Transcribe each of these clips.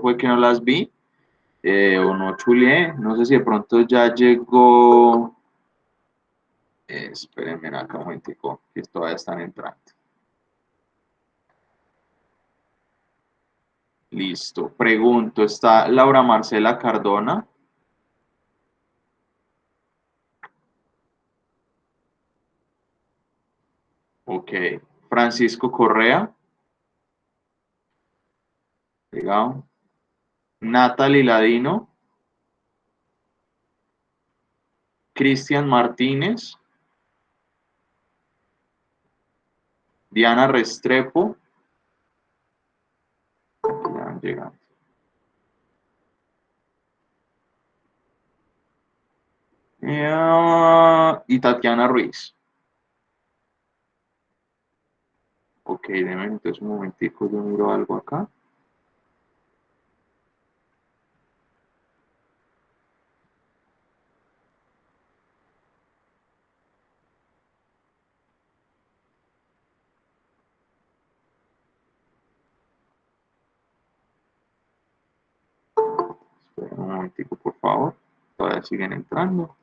fue que no las vi, o no chuleé, no sé si de pronto ya llegó, espérenme acá un momentico, que todavía están entrando. Listo, pregunto, ¿está Laura Marcela Cardona? Ok, Francisco Correa, pegado. Natalie Ladino, Cristian Martínez, Diana Restrepo, ya han llegado. Y Tatiana Ruiz. Ok, déjenme entonces un momentico, yo miro algo acá. Esperen un momentico, por favor. Todavía siguen entrando.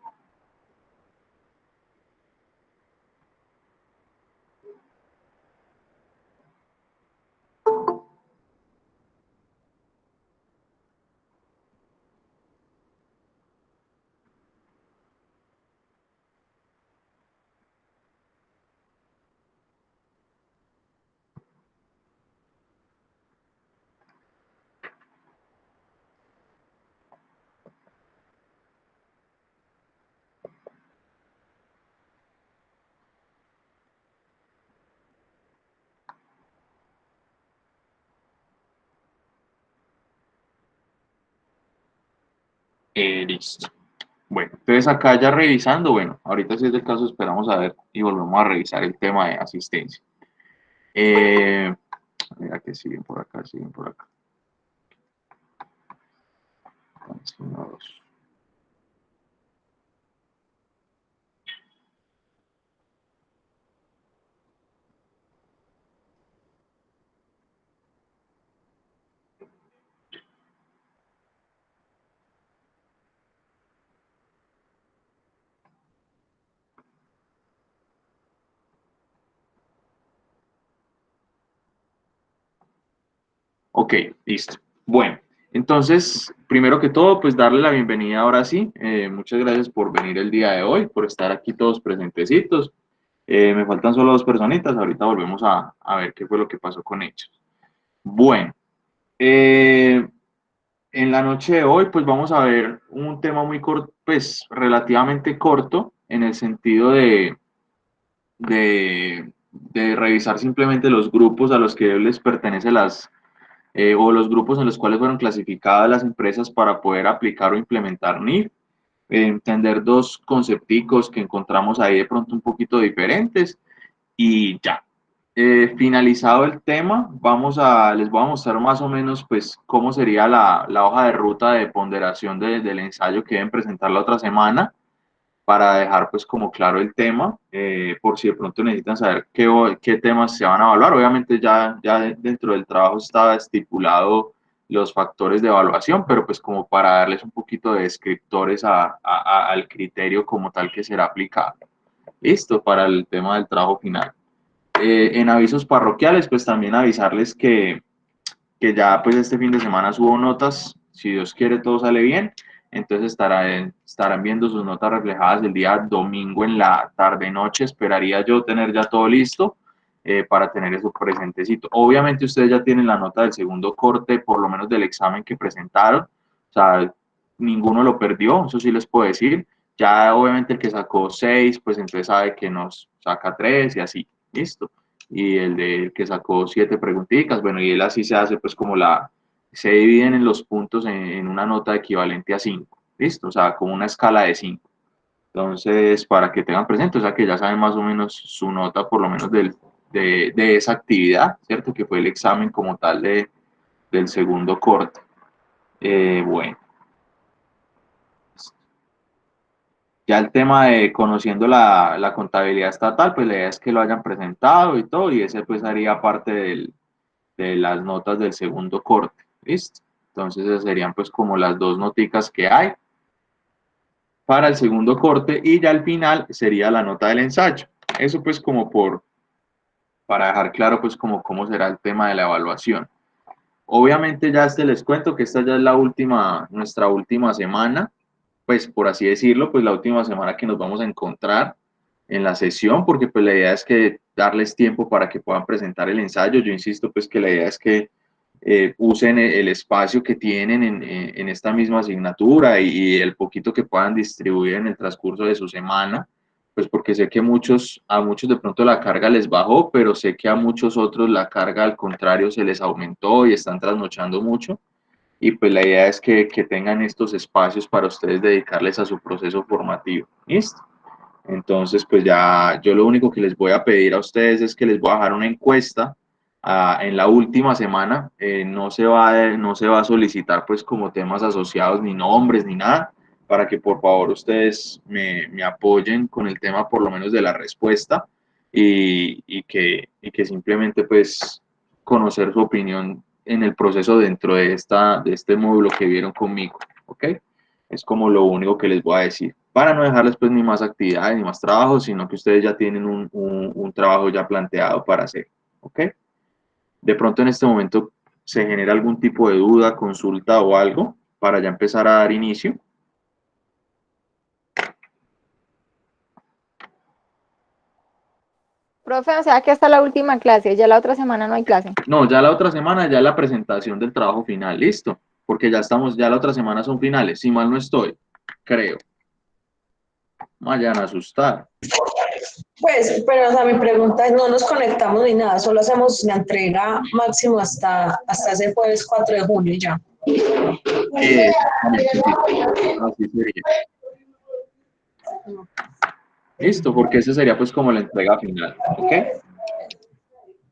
Listo. Bueno, entonces acá ya revisando, bueno, ahorita si es del caso esperamos a ver y volvemos a revisar el tema de asistencia. Eh, Mira que siguen por acá, siguen por acá. Entonces, uno, dos. Ok, listo. Bueno, entonces, primero que todo, pues darle la bienvenida ahora sí. Muchas gracias por venir el día de hoy, por estar aquí todos presentecitos. Me faltan solo dos personitas, ahorita volvemos a ver qué fue lo que pasó con ellos. Bueno, eh, en la noche de hoy, pues vamos a ver un tema muy corto, pues relativamente corto, en el sentido de revisar simplemente los grupos a los que les pertenece o los grupos en los cuales fueron clasificadas las empresas para poder aplicar o implementar NIF, entender dos concepticos que encontramos ahí de pronto un poquito diferentes y ya. Finalizado el tema, les voy a mostrar más o menos pues cómo sería la hoja de ruta de ponderación del ensayo que deben presentar la otra semana para dejar pues como claro el tema, por si de pronto necesitan saber qué temas se van a evaluar. Obviamente ya dentro del trabajo estaba estipulado los factores de evaluación, pero pues como para darles un poquito de descriptores al criterio como tal que será aplicado. Listo, para el tema del trabajo final. En avisos parroquiales, pues también avisarles que ya pues este fin de semana subo notas, si Dios quiere todo sale bien, entonces estarán viendo sus notas reflejadas el día domingo en la tarde noche, esperaría yo tener ya todo listo para tener eso presentecito. Obviamente ustedes ya tienen la nota del segundo corte, por lo menos del examen que presentaron, o sea, ninguno lo perdió, eso sí les puedo decir, ya obviamente el que sacó 6, pues entonces sabe que nos saca 3 y así, listo y el del que sacó 7 preguntitas, bueno, y él así se hace pues como se dividen en los puntos en una nota equivalente a 5, ¿listo? O sea, como una escala de 5. Entonces, para que tengan presente, o sea, que ya saben más o menos su nota por lo menos de esa actividad, ¿cierto? Que fue el examen como tal del segundo corte. Bueno, ya el tema de conociendo la contabilidad estatal, pues la idea es que lo hayan presentado y todo, y ese pues haría parte de las notas del segundo corte. ¿Listo? Entonces esas serían pues como las dos noticas que hay para el segundo corte, y ya al final sería la nota del ensayo. Eso pues como para dejar claro pues como cómo será el tema de la evaluación. Obviamente ya les cuento que esta ya es nuestra última semana, pues por así decirlo, pues la última semana que nos vamos a encontrar en la sesión, porque pues la idea es que darles tiempo para que puedan presentar el ensayo. Yo insisto pues que la idea es que usen el espacio que tienen en esta misma asignatura y el poquito que puedan distribuir en el transcurso de su semana, pues porque sé que a muchos de pronto la carga les bajó, pero sé que a muchos otros la carga al contrario se les aumentó y están trasnochando mucho. Y pues la idea es que tengan estos espacios para ustedes dedicarles a su proceso formativo. ¿Listo? Entonces, pues ya yo lo único que les voy a pedir a ustedes es que les voy a dejar una encuesta en la última semana. No se va a solicitar pues como temas asociados ni nombres ni nada, para que por favor ustedes me apoyen con el tema por lo menos de la respuesta, y que simplemente pues conocer su opinión en el proceso dentro de este módulo que vieron conmigo, ¿ok? Es como lo único que les voy a decir, para no dejarles pues ni más actividades ni más trabajo, sino que ustedes ya tienen un trabajo ya planteado para hacer, ¿ok? De pronto en este momento se genera algún tipo de duda, consulta o algo para ya empezar a dar inicio. Profe, o sea que hasta la última clase, ya la otra semana no hay clase. No, ya la otra semana ya la presentación del trabajo final, listo, porque ya la otra semana son finales, si mal no estoy, creo. Vayan a asustar. Pues, pero o sea, mi pregunta es, no nos conectamos ni nada, solo hacemos la entrega máximo hasta ese jueves 4 de junio y ya. Exactamente, sí. Así sería. Listo, porque esa sería pues como la entrega final, ¿ok?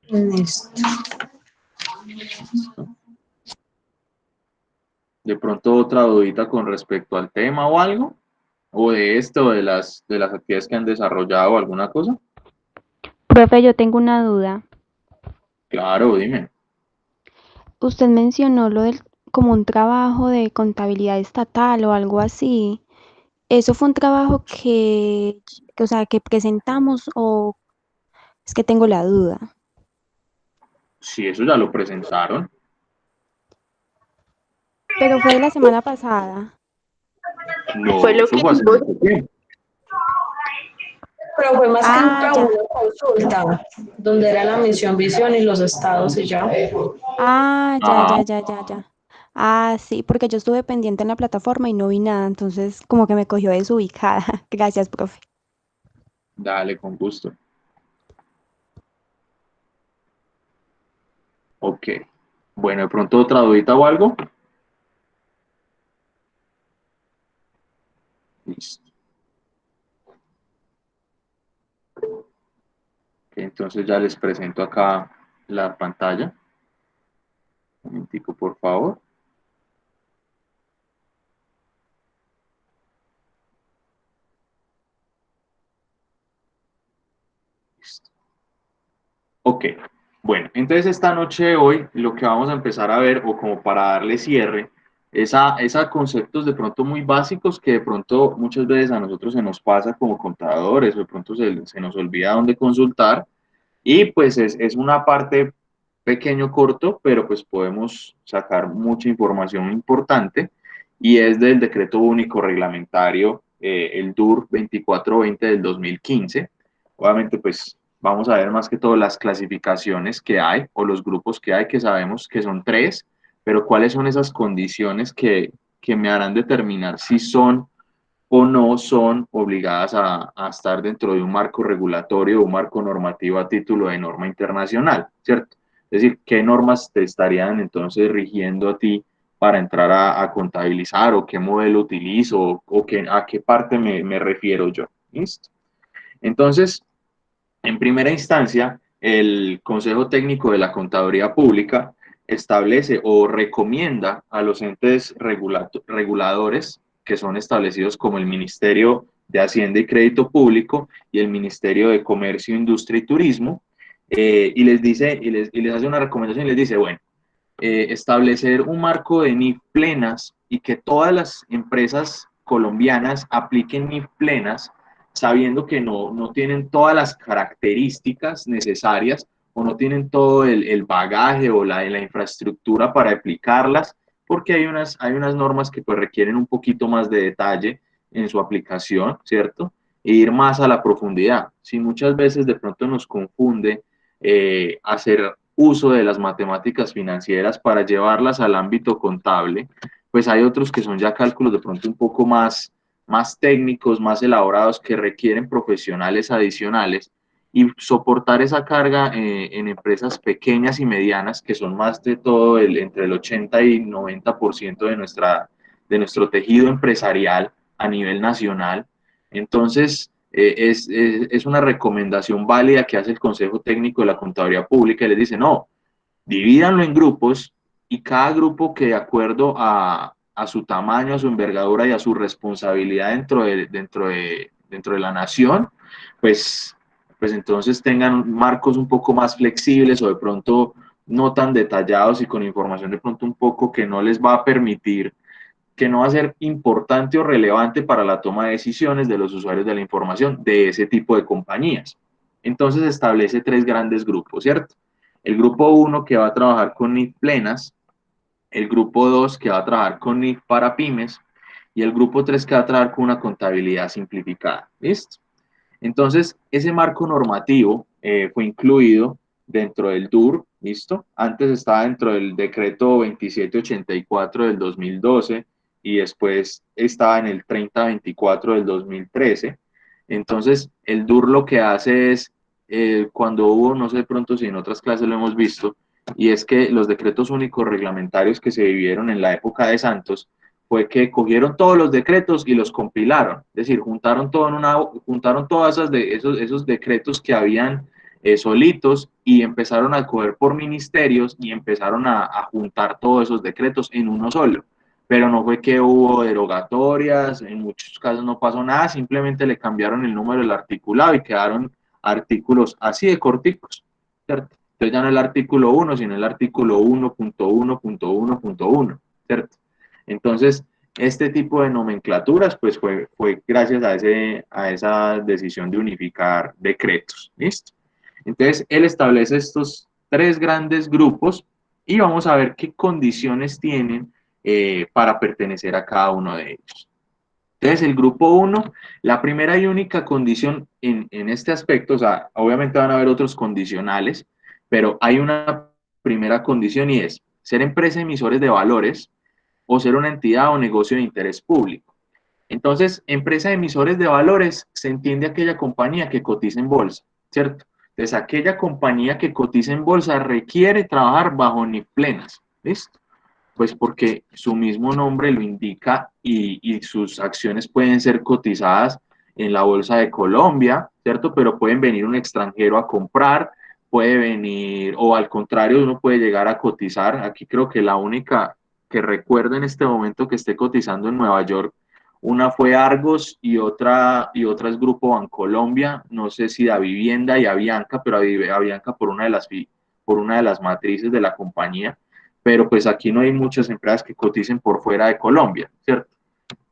Listo. Listo. De pronto otra dudita con respecto al tema o algo, o de esto, de las actividades que han desarrollado o alguna cosa. Profe, yo tengo una duda. Claro, dime. Usted mencionó lo del como un trabajo de contabilidad estatal o algo así. ¿Eso fue un trabajo o sea, que presentamos o es que tengo la duda? Si eso ya lo presentaron. Pero fue de la semana pasada. No, eso fue hace mucho tiempo. Pero fue más que un Ah, trabajo, ya. una consulta, donde era la misión, visión y los estados y ya. Ah, ya, Ajá, ya, ya, ya, ya. Ah, sí, porque yo estuve pendiente en la plataforma y no vi nada, entonces como que me cogió desubicada. Gracias, profe. dale, con gusto. Ok. Bueno, de pronto otra dudita o algo. Listo. Ok, entonces ya les presento acá la pantalla. Un momentico, por favor. Listo. Ok, bueno, entonces esta noche de hoy lo que vamos a empezar a ver, o como para darle cierre, es a conceptos de pronto muy básicos que de pronto muchas veces a nosotros se nos pasa como contadores, o de pronto se nos olvida dónde consultar, y pues es una parte pequeño, corto, pero pues podemos sacar mucha información importante, y es del Decreto Único Reglamentario, el DUR 2420 del 2015. Obviamente pues vamos a ver más que todo las clasificaciones que hay o los grupos que hay, que sabemos que son tres, pero cuáles son esas condiciones que me harán determinar si son o no son obligadas a estar dentro de un marco regulatorio o un marco normativo a título de norma internacional, ¿cierto? Es decir, ¿qué normas te estarían entonces rigiendo a ti para entrar a contabilizar, o qué modelo utilizo, o a qué parte me refiero yo? ¿Listo? Entonces, en primera instancia, el Consejo Técnico de la Contaduría Pública establece o recomienda a los entes reguladores, que son establecidos como el Ministerio de Hacienda y Crédito Público y el Ministerio de Comercio, Industria y Turismo, y les dice, y les hace una recomendación y les dice, bueno, establecer un marco de NIF plenas y que todas las empresas colombianas apliquen NIF plenas, sabiendo que no tienen todas las características necesarias o no tienen todo el bagaje o la infraestructura para aplicarlas, porque hay unas normas que pues requieren un poquito más de detalle en su aplicación, ¿cierto? E ir más a la profundidad. Si muchas veces de pronto nos confunde hacer uso de las matemáticas financieras para llevarlas al ámbito contable, pues hay otros que son ya cálculos de pronto un poco más técnicos, más elaborados, que requieren profesionales adicionales, y soportar esa carga en empresas pequeñas y medianas, que son más de todo entre el 80 y 90% de nuestro tejido empresarial a nivel nacional. Entonces, es una recomendación válida que hace el Consejo Técnico de la Contaduría Pública y les dice, no, divídanlo en grupos y cada grupo que de acuerdo a su tamaño, a su envergadura y a su responsabilidad dentro de la nación, pues, pues entonces tengan marcos un poco más flexibles o de pronto no tan detallados y con información de pronto un poco que no les va a permitir, que no va a ser importante o relevante para la toma de decisiones de los usuarios de la información de ese tipo de compañías. Entonces establece tres grandes grupos, ¿cierto? El grupo 1 que va a trabajar con NIF plenas, el grupo 2 que va a trabajar con NIF para pymes y el grupo 3 que va a trabajar con una contabilidad simplificada. ¿Listo? Entonces, ese marco normativo fue incluido dentro del DUR, ¿listo? Antes estaba dentro del decreto 2784 del 2012 y después estaba en el 3024 del 2013. Entonces, el DUR lo que hace es, cuando hubo, no sé de pronto si en otras clases lo hemos visto, y es que los decretos únicos reglamentarios que se vivieron en la época de Santos, fue que cogieron todos los decretos y los compilaron, es decir, juntaron todas esos decretos que habían solitos y empezaron a coger por ministerios y empezaron a juntar todos esos decretos en uno solo. Pero no fue que hubo derogatorias, en muchos casos no pasó nada, simplemente le cambiaron el número del articulado y quedaron artículos así de corticos, ¿cierto? Entonces ya no el artículo 1, sino el artículo 1.1.1.1, ¿cierto? Entonces, este tipo de nomenclaturas, pues fue gracias a esa decisión de unificar decretos, ¿listo? Entonces, él establece estos tres grandes grupos y vamos a ver qué condiciones tienen para pertenecer a cada uno de ellos. Entonces, el grupo 1, la primera y única condición en este aspecto, o sea, obviamente van a haber otros condicionales, pero hay una primera condición y es ser empresa emisores de valores o ser una entidad o negocio de interés público. Entonces, empresa de emisores de valores se entiende aquella compañía que cotiza en bolsa, ¿cierto? Entonces, aquella compañía que cotiza en bolsa requiere trabajar bajo NIF plenas, ¿listo? Pues porque su mismo nombre lo indica y sus acciones pueden ser cotizadas en la Bolsa de Colombia, ¿cierto? Pero pueden venir un extranjero a comprar, puede venir, o al contrario, uno puede llegar a cotizar. Aquí creo que la única que recuerdo en este momento que esté cotizando en Nueva York, una fue Argos y otra es Grupo Bancolombia, no sé si da Vivienda y Avianca, pero Avianca por una de las matrices de la compañía, pero pues aquí no hay muchas empresas que coticen por fuera de Colombia, ¿cierto?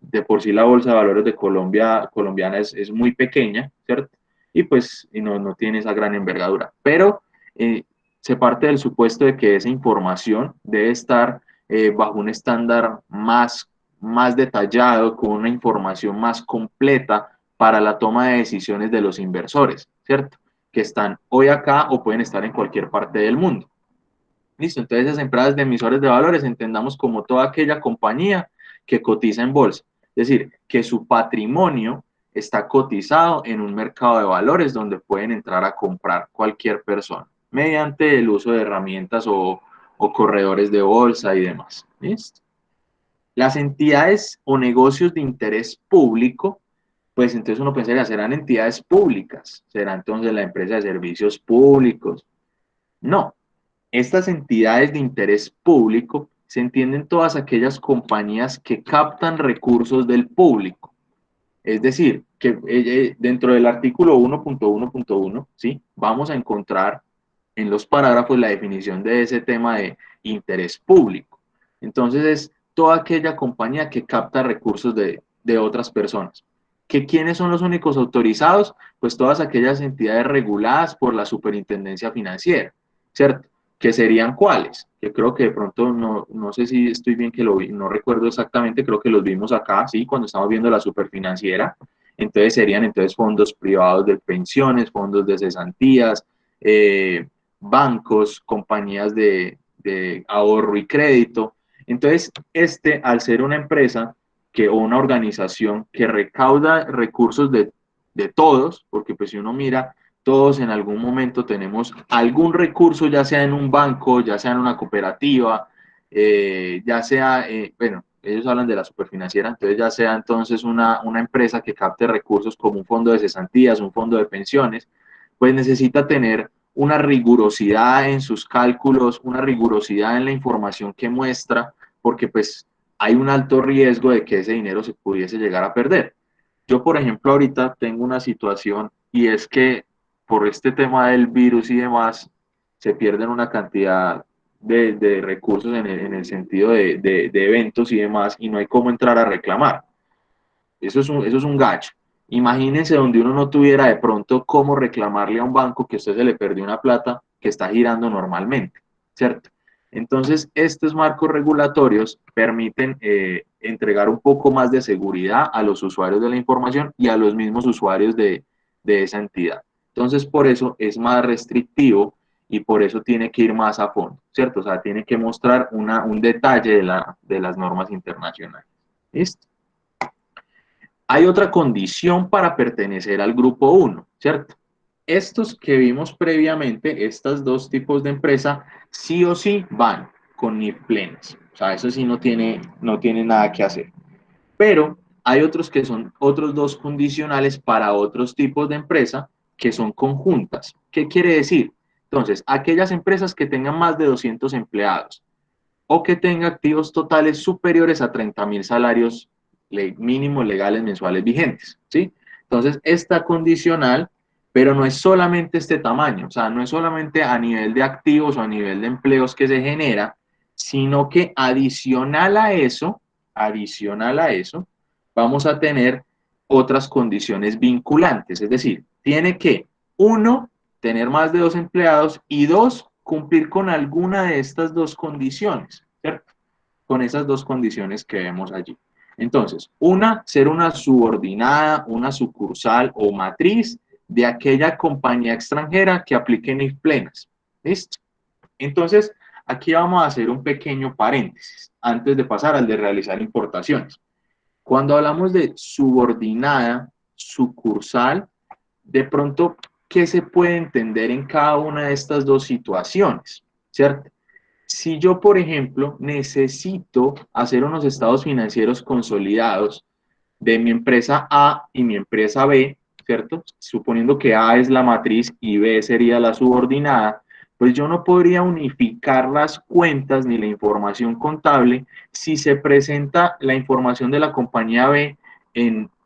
De por sí la bolsa de valores de Colombia colombiana es muy pequeña, ¿cierto? Y pues no tiene esa gran envergadura, pero se parte del supuesto de que esa información debe estar bajo un estándar más detallado, con una información más completa para la toma de decisiones de los inversores, ¿cierto? Que están hoy acá o pueden estar en cualquier parte del mundo. Listo, entonces esas empresas de emisores de valores entendamos como toda aquella compañía que cotiza en bolsa, es decir, que su patrimonio está cotizado en un mercado de valores donde pueden entrar a comprar cualquier persona mediante el uso de herramientas o corredores de bolsa y demás. ¿Listo? Las entidades o negocios de interés público, pues entonces uno pensaría, serán entidades públicas, será entonces la empresa de servicios públicos. No, estas entidades de interés público se entienden todas aquellas compañías que captan recursos del público. Es decir, que dentro del artículo 1.1.1, ¿sí? Vamos a encontrar en los parágrafos la definición de ese tema de interés público. Entonces es toda aquella compañía que capta recursos de otras personas. ¿Que quiénes son los únicos autorizados? Pues todas aquellas entidades reguladas por la Superintendencia Financiera, ¿cierto? ¿Que serían cuáles? Que creo que de pronto, no sé si estoy bien que lo vi, no recuerdo exactamente, creo que los vimos acá, sí, cuando estamos viendo la Superfinanciera. Entonces serían entonces fondos privados de pensiones, fondos de cesantías, bancos, compañías de ahorro y crédito. Entonces, al ser una empresa o una organización que recauda recursos de todos, porque pues si uno mira, todos en algún momento tenemos algún recurso, ya sea en un banco, ya sea en una cooperativa, ya sea, bueno, ellos hablan de la superfinanciera, entonces ya sea entonces una empresa que capte recursos como un fondo de cesantías, un fondo de pensiones, pues necesita tener una rigurosidad en sus cálculos, una rigurosidad en la información que muestra, porque pues hay un alto riesgo de que ese dinero se pudiese llegar a perder. Yo, por ejemplo, ahorita tengo una situación y es que por este tema del virus y demás, se pierden una cantidad de recursos en el sentido de eventos y demás, y no hay cómo entrar a reclamar. Eso es un gacho. Imagínense donde uno no tuviera de pronto cómo reclamarle a un banco que a usted se le perdió una plata que está girando normalmente, ¿cierto? Entonces, estos marcos regulatorios permiten entregar un poco más de seguridad a los usuarios de la información y a los mismos usuarios de esa entidad. Entonces, por eso es más restrictivo y por eso tiene que ir más a fondo, ¿cierto? O sea, tiene que mostrar un detalle de las normas internacionales. ¿Listo? Hay otra condición para pertenecer al grupo 1, ¿cierto? Estos que vimos previamente, estos dos tipos de empresa, sí o sí van con NIF plenas. O sea, eso sí no tiene nada que hacer. Pero hay otros que son otros dos condicionales para otros tipos de empresa que son conjuntas. ¿Qué quiere decir? Entonces, aquellas empresas que tengan más de 200 empleados o que tengan activos totales superiores a 30.000 salarios mínimos legales mensuales vigentes, ¿sí? Entonces, esta condicional, pero no es solamente este tamaño, o sea, no es solamente a nivel de activos o a nivel de empleos que se genera, sino que adicional a eso, vamos a tener otras condiciones vinculantes, es decir, tiene que, uno, tener más de 2 empleados y dos, cumplir con alguna de estas dos condiciones, ¿cierto? Con esas dos condiciones que vemos allí. Entonces, ser una subordinada, una sucursal o matriz de aquella compañía extranjera que aplique NIF plenas. ¿Listo? Entonces, aquí vamos a hacer un pequeño paréntesis antes de pasar al de realizar importaciones. Cuando hablamos de subordinada, sucursal, de pronto, ¿qué se puede entender en cada una de estas dos situaciones? ¿Cierto? Si yo, por ejemplo, necesito hacer unos estados financieros consolidados de mi empresa A y mi empresa B, ¿cierto? Suponiendo que A es la matriz y B sería la subordinada, pues yo no podría unificar las cuentas ni la información contable si se presenta la información de la compañía B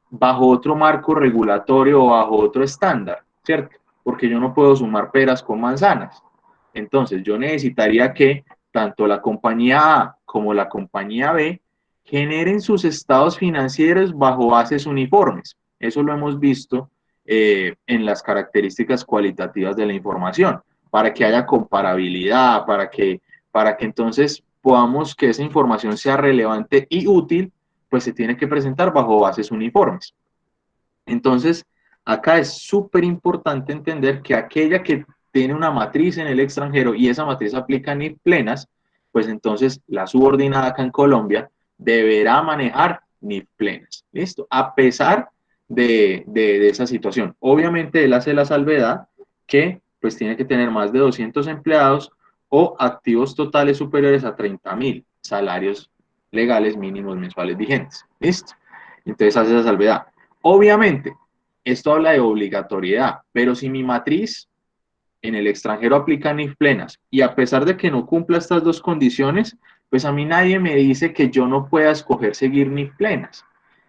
bajo otro marco regulatorio o bajo otro estándar, ¿cierto? Porque yo no puedo sumar peras con manzanas. Entonces, yo necesitaría que tanto la compañía A como la compañía B generen sus estados financieros bajo bases uniformes. Eso lo hemos visto en las características cualitativas de la información, para que haya comparabilidad, para que entonces podamos que esa información sea relevante y útil, pues se tiene que presentar bajo bases uniformes. Entonces, acá es súper importante entender que aquella que tiene una matriz en el extranjero y esa matriz aplica NIF plenas, pues entonces la subordinada acá en Colombia deberá manejar NIF plenas. ¿Listo? A pesar de esa situación. Obviamente él hace la salvedad que pues tiene que tener más de 200 empleados o activos totales superiores a 30.000 salarios legales mínimos mensuales vigentes. ¿Listo? Entonces hace esa salvedad. Obviamente, esto habla de obligatoriedad, pero si mi matriz en el extranjero aplica NIF plenas y a pesar de que no cumpla estas dos condiciones, pues a mí nadie me dice que yo no pueda escoger seguir NIF plenas.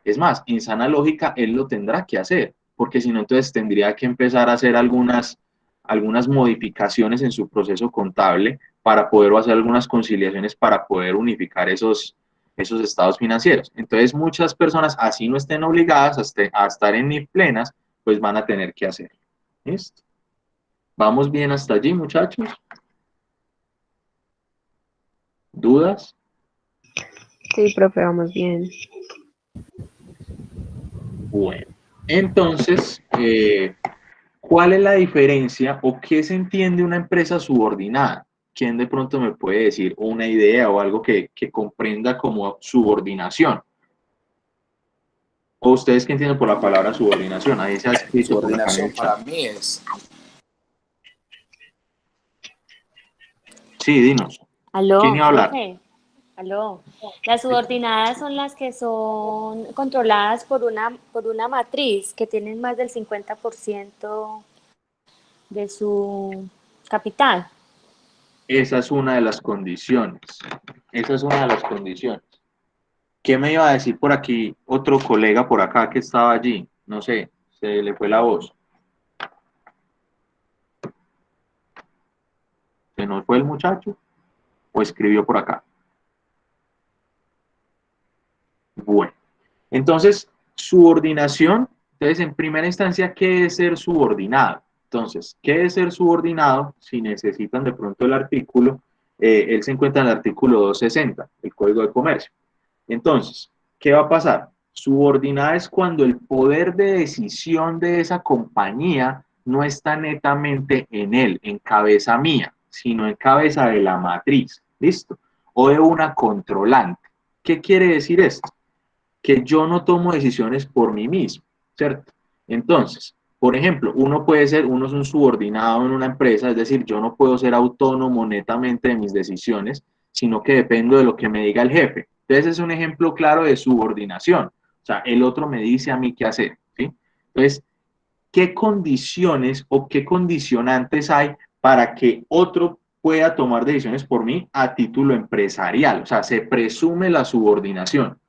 Es más, en sana lógica, él lo tendrá que hacer, porque si no, entonces tendría que empezar a hacer algunas modificaciones en su proceso contable para poder hacer algunas conciliaciones para poder unificar esos estados financieros. Entonces, muchas personas, así no estén obligadas a estar en NIF plenas, pues van a tener que hacerlo. ¿Listo? ¿Vamos bien hasta allí, muchachos? ¿Dudas? Sí, profe, vamos bien. Bueno, entonces, ¿cuál es la diferencia o qué se entiende una empresa subordinada? ¿Quién de pronto me puede decir una idea o algo que comprenda como subordinación? ¿O ustedes qué entienden por la palabra subordinación? Ahí se ha escrito por acá en Subordinación el chat. para mí es, Sí, dinos. ¿Quién Aló, iba a hablar? profe. Aló. Las subordinadas son las que son controladas por una matriz que tienen más del 50% de su capital. Esa es una de las condiciones. Esa es una de las condiciones. ¿Qué me iba a decir por aquí otro colega por acá que estaba allí? No sé, se le fue la voz. ¿Se nos fue el muchacho? ¿O escribió por acá? Bueno, entonces, subordinación. Entonces, en primera instancia, ¿qué es ser subordinado? Entonces, ¿qué es ser subordinado? Si necesitan de pronto el artículo, él se encuentra en el artículo 260 del Código de Comercio. Entonces, ¿qué va a pasar? Subordinada es cuando el poder de decisión de esa compañía no está netamente en él, en cabeza mía, sino en cabeza de la matriz, ¿listo? O de una controlante. ¿Qué quiere decir esto? Que yo no tomo decisiones por mí mismo, ¿cierto? Entonces, por ejemplo, uno es un subordinado en una empresa, es decir, yo no puedo ser autónomo netamente de mis decisiones, sino que dependo de lo que me diga el jefe. Entonces, es un ejemplo claro de subordinación. O sea, el otro me dice a mí qué hacer, ¿sí? Entonces, ¿qué condiciones o qué condicionantes hay para que otro pueda tomar decisiones por mí a título empresarial? O sea, se presume la subordinación.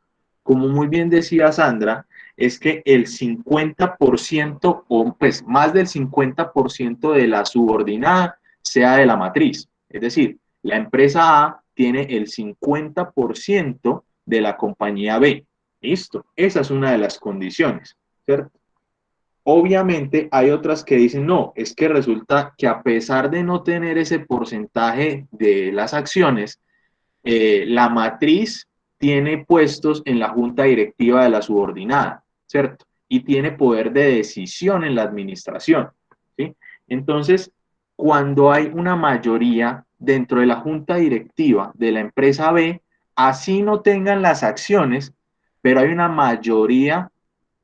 Como muy bien decía Sandra, es que el 50% o pues más del 50% de la subordinada sea de la matriz. Es decir, la empresa A tiene el 50% de la compañía B. Listo, esa es una de las condiciones, ¿cierto? Obviamente hay otras que dicen, no, es que resulta que a pesar de no tener ese porcentaje de las acciones, la matriz tiene puestos en la junta directiva de la subordinada, ¿cierto? Y tiene poder de decisión en la administración, ¿sí? Entonces, cuando hay una mayoría dentro de la junta directiva de la empresa B, así no tengan las acciones, pero hay una mayoría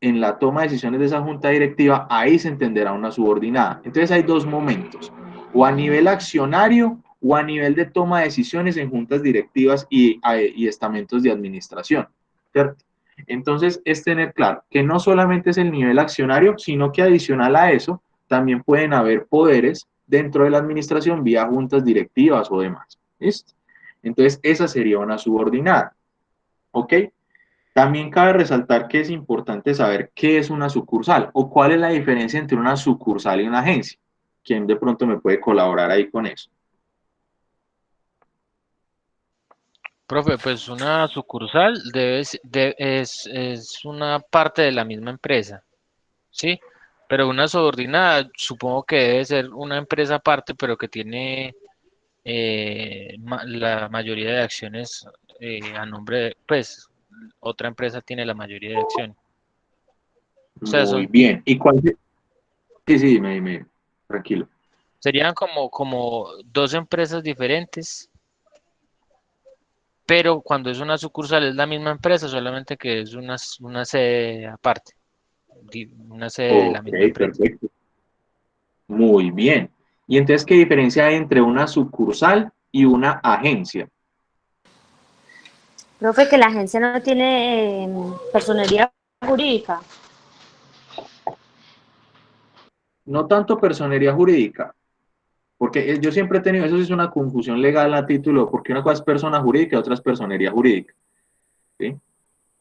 en la toma de decisiones de esa junta directiva, ahí se entenderá una subordinada. Entonces hay dos momentos, o a nivel accionario o a nivel de toma de decisiones en juntas directivas y estamentos de administración, ¿cierto? Entonces es tener claro que no solamente es el nivel accionario, sino que adicional a eso, también pueden haber poderes dentro de la administración vía juntas directivas o demás. ¿Listo? Entonces esa sería una subordinada. ¿Ok? También cabe resaltar que es importante saber qué es una sucursal o cuál es la diferencia entre una sucursal y una agencia. ¿Quién de pronto me puede colaborar ahí con eso? Profe, pues una sucursal es una parte de la misma empresa, ¿sí? Pero una subordinada supongo que debe ser una empresa aparte, pero que tiene la mayoría de acciones a nombre de, pues, otra empresa tiene la mayoría de acciones. O sea, Muy bien. ¿Y cuál? Sí, sí, tranquilo. serían como dos empresas diferentes, pero cuando es una sucursal es la misma empresa, solamente que es una sede aparte, una sede de la Ok, misma empresa. perfecto. Muy bien. ¿Y entonces qué diferencia hay entre una sucursal y una agencia? Profe, que la agencia no tiene personería jurídica. No tanto personería jurídica, porque yo siempre he tenido, eso sí es una confusión legal a título, porque una cosa es persona jurídica y otra es personería jurídica, ¿sí?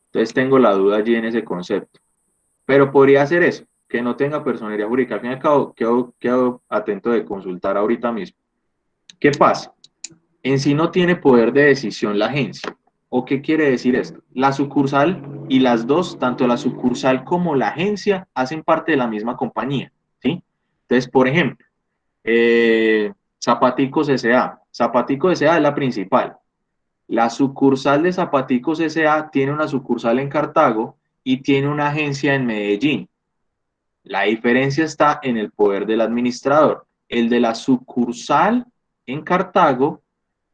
Entonces tengo la duda allí en ese concepto. Pero podría ser eso, que no tenga personería jurídica. Al fin y al cabo, quedo atento de consultar ahorita mismo. ¿Qué pasa? En sí no tiene poder de decisión la agencia. ¿O qué quiere decir esto? La sucursal y las dos, tanto la sucursal como la agencia, hacen parte de la misma compañía, ¿sí? Entonces, por ejemplo, Zapaticos S.A. Zapaticos S.A. es la principal. La sucursal de Zapaticos S.A. tiene una sucursal en Cartago y tiene una agencia en Medellín. La diferencia está en el poder del administrador. El de la sucursal en Cartago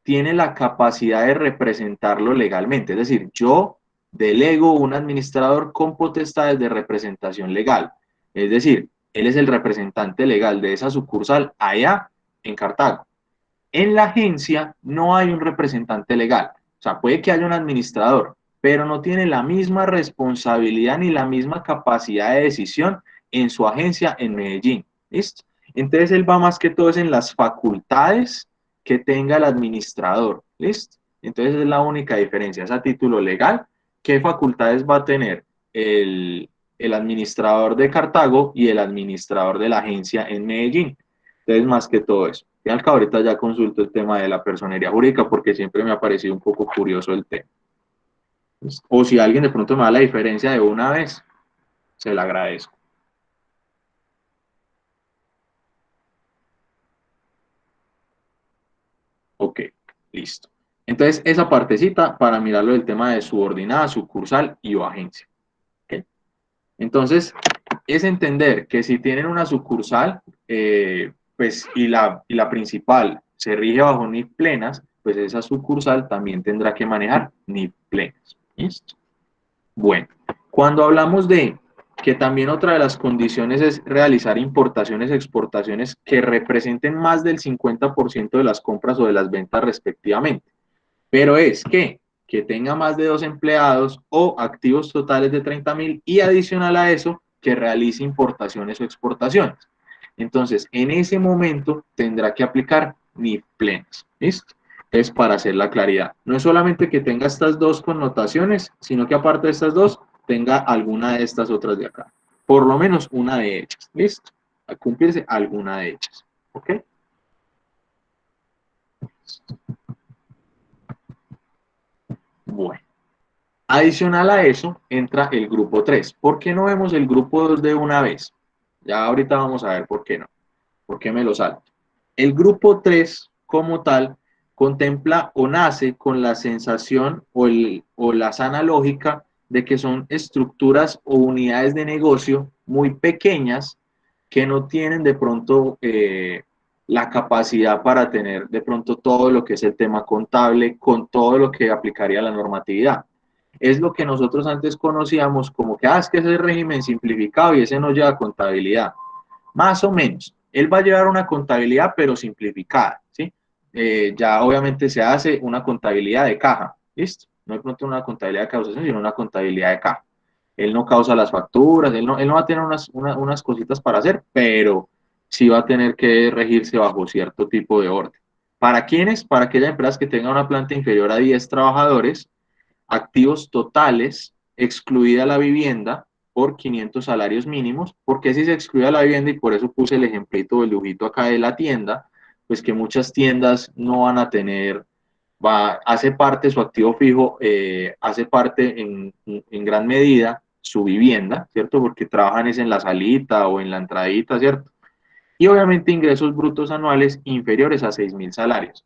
tiene la capacidad de representarlo legalmente. Es decir, yo delego un administrador con potestades de representación legal. Es decir, él es el representante legal de esa sucursal allá en Cartago. En la agencia no hay un representante legal. O sea, puede que haya un administrador, pero no tiene la misma responsabilidad ni la misma capacidad de decisión en su agencia en Medellín. ¿Listo? Entonces él va más que todo en las facultades que tenga el administrador. ¿Listo? Entonces es la única diferencia. Es a título legal. ¿Qué facultades va a tener el administrador de Cartago y el administrador de la agencia en Medellín? Entonces, más que todo eso. Y al cabo ahorita ya consulto el tema de la personería jurídica porque siempre me ha parecido un poco curioso el tema. O si alguien de pronto me da la diferencia de una vez, se la agradezco. Ok, listo. Entonces, esa partecita para mirarlo del tema de subordinada, sucursal y o agencia. ¿Okay? Entonces, es entender que si tienen una sucursal, pues, y la principal se rige bajo NIF plenas, pues esa sucursal también tendrá que manejar NIF plenas. ¿Listo? Bueno, cuando hablamos de que también otra de las condiciones es realizar importaciones, exportaciones que representen más del 50% de las compras o de las ventas respectivamente. Pero es que tenga más de 2 empleados o activos totales de 30.000 y adicional a eso, que realice importaciones o exportaciones. Entonces, en ese momento tendrá que aplicar NIF plenas. ¿Listo? Es para hacer la claridad. No es solamente que tenga estas dos connotaciones, sino que aparte de estas dos, tenga alguna de estas otras de acá. Por lo menos una de ellas. ¿Listo? A cumplirse alguna de ellas. ¿Ok? Bueno. Adicional a eso, entra el grupo 3. ¿Por qué no vemos el grupo 2 de una vez? Ya ahorita vamos a ver por qué no. ¿Por qué me lo salto? El grupo 3, como tal, contempla o nace con la sensación o la sana lógica de que son estructuras o unidades de negocio muy pequeñas que no tienen de pronto la capacidad para tener de pronto todo lo que es el tema contable con todo lo que aplicaría la normatividad. Es lo que nosotros antes conocíamos como que, es que ese es régimen simplificado y ese no lleva contabilidad. Más o menos. Él va a llevar una contabilidad, pero simplificada, ¿sí? Ya obviamente se hace una contabilidad de caja, ¿listo? No de pronto una contabilidad de causación, sino una contabilidad de caja. Él no causa las facturas, él no va a tener unas cositas para hacer, pero sí va a tener que regirse bajo cierto tipo de orden. ¿Para quiénes? Para aquellas empresas que tengan una planta inferior a 10 trabajadores, activos totales, excluida la vivienda, por 500 salarios mínimos. ¿Por qué si se excluye la vivienda? Y por eso puse el ejemplito del lujito acá de la tienda, pues que muchas tiendas no van a tener, hace parte su activo fijo, hace parte en gran medida su vivienda, ¿cierto? Porque trabajan es en la salita o en la entradita, ¿cierto? Y obviamente ingresos brutos anuales inferiores a 6.000 salarios.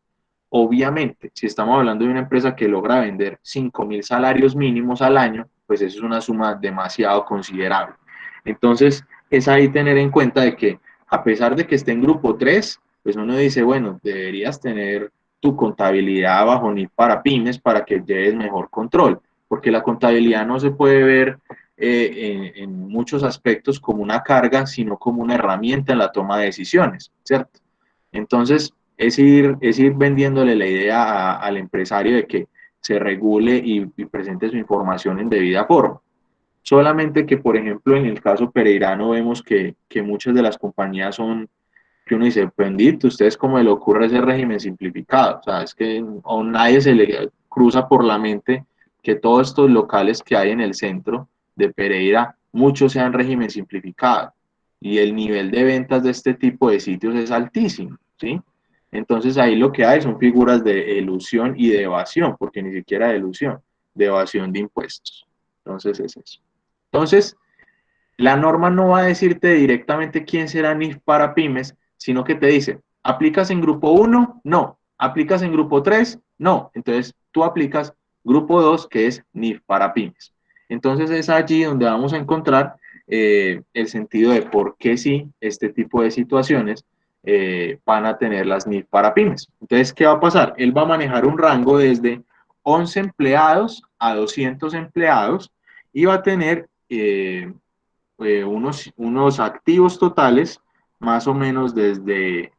Obviamente, si estamos hablando de una empresa que logra vender 5.000 salarios mínimos al año, pues eso es una suma demasiado considerable. Entonces, es ahí tener en cuenta de que a pesar de que esté en grupo 3, pues uno dice, bueno, deberías tener tu contabilidad bajo NIF para pymes para que lleves mejor control, porque la contabilidad no se puede ver en muchos aspectos como una carga, sino como una herramienta en la toma de decisiones, ¿cierto? Entonces, es ir vendiéndole la idea al empresario de que se regule y presente su información en debida forma. Solamente que, por ejemplo, en el caso pereirano vemos que muchas de las compañías son, que uno dice, bendito, ¿ustedes cómo le ocurre ese régimen simplificado? O sea, es que a nadie se le cruza por la mente que todos estos locales que hay en el centro de Pereira, muchos sean régimen simplificado. y el nivel de ventas de este tipo de sitios es altísimo, ¿sí? Entonces ahí lo que hay son figuras de elusión y de evasión, porque ni siquiera de elusión, de evasión de impuestos. Entonces es eso. Entonces, la norma no va a decirte directamente quién será NIF para pymes, sino que te dice, ¿aplicas en grupo 1? No. ¿Aplicas en grupo 3? No. Entonces tú aplicas grupo 2, que es NIF para pymes. Entonces es allí donde vamos a encontrar el sentido de por qué sí este tipo de situaciones van a tener las NIF para pymes. Entonces, ¿qué va a pasar? Él va a manejar un rango desde 11 empleados a 200 empleados y va a tener unos activos totales más o menos desde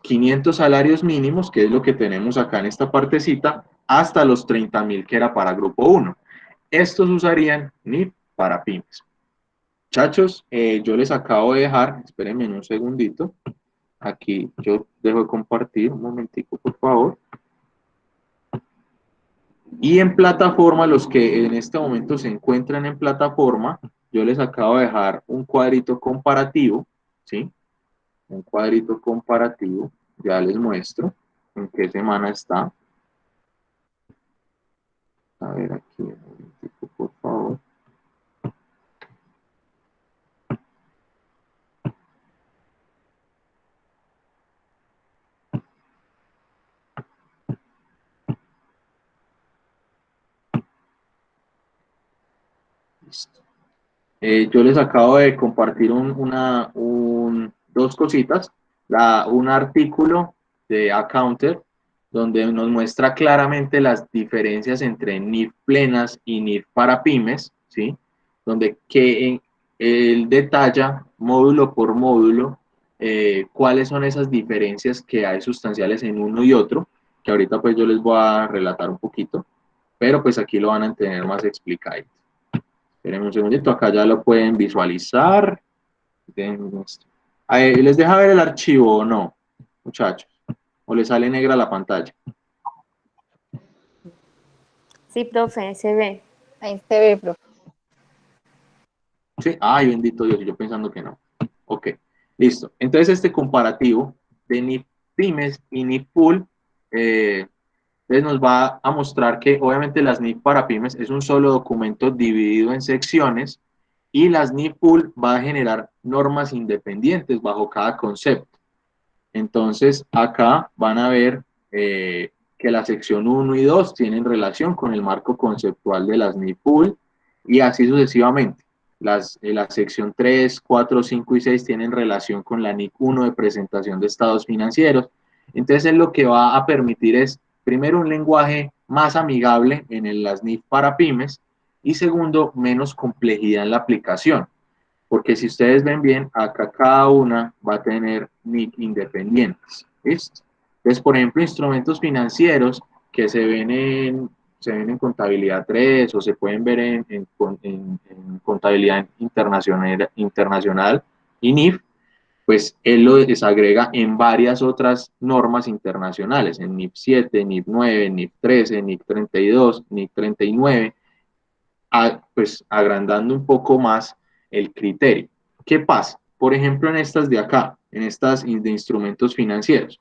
500 salarios mínimos, que es lo que tenemos acá en esta partecita, hasta los 30.000 que era para grupo 1. Estos usarían NIF para pymes. Muchachos, yo les acabo de dejar, espérenme un segundito, aquí yo dejo de compartir, un momentico por favor. Y en plataforma, los que en este momento se encuentran en plataforma, yo les acabo de dejar un cuadrito comparativo, ¿sí? Un cuadrito comparativo, ya les muestro en qué semana está. A ver aquí, un momentico, por favor. Listo. Yo les acabo de compartir dos cositas, un artículo de Accounter donde nos muestra claramente las diferencias entre NIF plenas y NIF para pymes, ¿sí? Donde él detalla módulo por módulo cuáles son esas diferencias que hay sustanciales en uno y otro, que ahorita pues yo les voy a relatar un poquito, pero pues aquí lo van a tener más explicado. Esperen un segundito, acá ya lo pueden visualizar. ¿Les deja ver el archivo o no, muchachos? ¿O les sale negra la pantalla? Sí, profe, se ve. Ahí se ve, profe. Sí, ay, bendito Dios, yo pensando que no. Ok, listo. Entonces este comparativo de NIF pymes y NIF pool entonces nos va a mostrar que obviamente las NIF para pymes es un solo documento dividido en secciones y las NIF pool va a generar normas independientes bajo cada concepto. Entonces acá van a ver que la sección 1 y 2 tienen relación con el marco conceptual de las NIF pool y así sucesivamente. La sección 3, 4, 5 y 6 tienen relación con la NIF 1 de presentación de estados financieros. Entonces lo que va a permitir es, primero, un lenguaje más amigable en las NIF para pymes y segundo, menos complejidad en la aplicación. Porque si ustedes ven bien, acá cada una va a tener NIF independientes. ¿Listo? Entonces, por ejemplo, instrumentos financieros que se ven en contabilidad 3 o se pueden ver en contabilidad internacional y NIF, pues él lo desagrega en varias otras normas internacionales, en NIF 7, NIF 9, NIF 13, NIF 32, NIF 39, pues agrandando un poco más el criterio. ¿Qué pasa? Por ejemplo, en estas de acá, en estas de instrumentos financieros,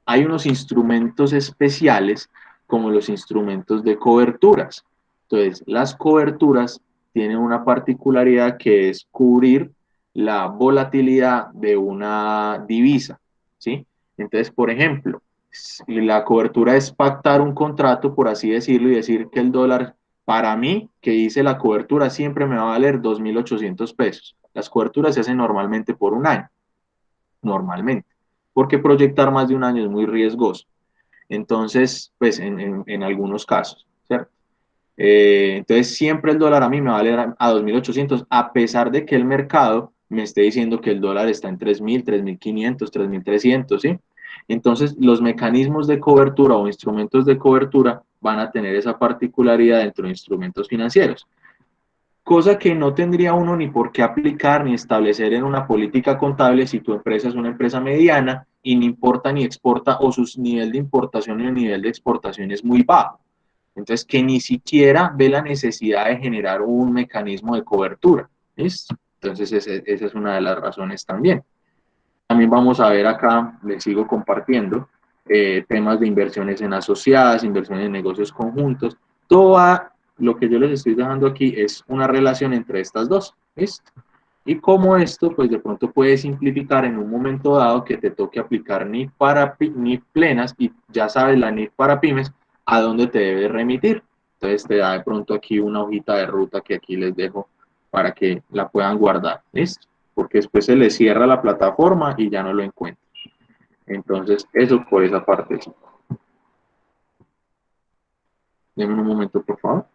hay unos instrumentos especiales como los instrumentos de coberturas. Entonces, las coberturas tienen una particularidad que es cubrir la volatilidad de una divisa, ¿sí? Entonces, por ejemplo, la cobertura es pactar un contrato, por así decirlo, y decir que el dólar, para mí, que hice la cobertura, siempre me va a valer 2.800 pesos. Las coberturas se hacen normalmente por un año, normalmente, porque proyectar más de un año es muy riesgoso. Entonces, pues en algunos casos, ¿cierto? Entonces, siempre el dólar a mí me va a valer a 2.800, a pesar de que el mercado me esté diciendo que el dólar está en 3.000, 3.500, 3.300, ¿sí? Entonces, los mecanismos de cobertura o instrumentos de cobertura van a tener esa particularidad dentro de instrumentos financieros, cosa que no tendría uno ni por qué aplicar ni establecer en una política contable si tu empresa es una empresa mediana y ni importa ni exporta o su nivel de importación y el nivel de exportación es muy bajo. Entonces, que ni siquiera ve la necesidad de generar un mecanismo de cobertura. ¿Listo? Entonces, esa es una de las razones también. También vamos a ver acá, les sigo compartiendo, temas de inversiones en asociadas, inversiones en negocios conjuntos. Lo que yo les estoy dejando aquí es una relación entre estas dos. ¿Listo? Y cómo esto, pues de pronto puede simplificar en un momento dado que te toque aplicar NIF plenas y ya sabes la NIF para pymes, a dónde te debes remitir. Entonces te da de pronto aquí una hojita de ruta que aquí les dejo para que la puedan guardar. ¿Listo? Porque después se les cierra la plataforma y ya no lo encuentran. Entonces, eso por esa parte. Sí. Denme un momento, por favor.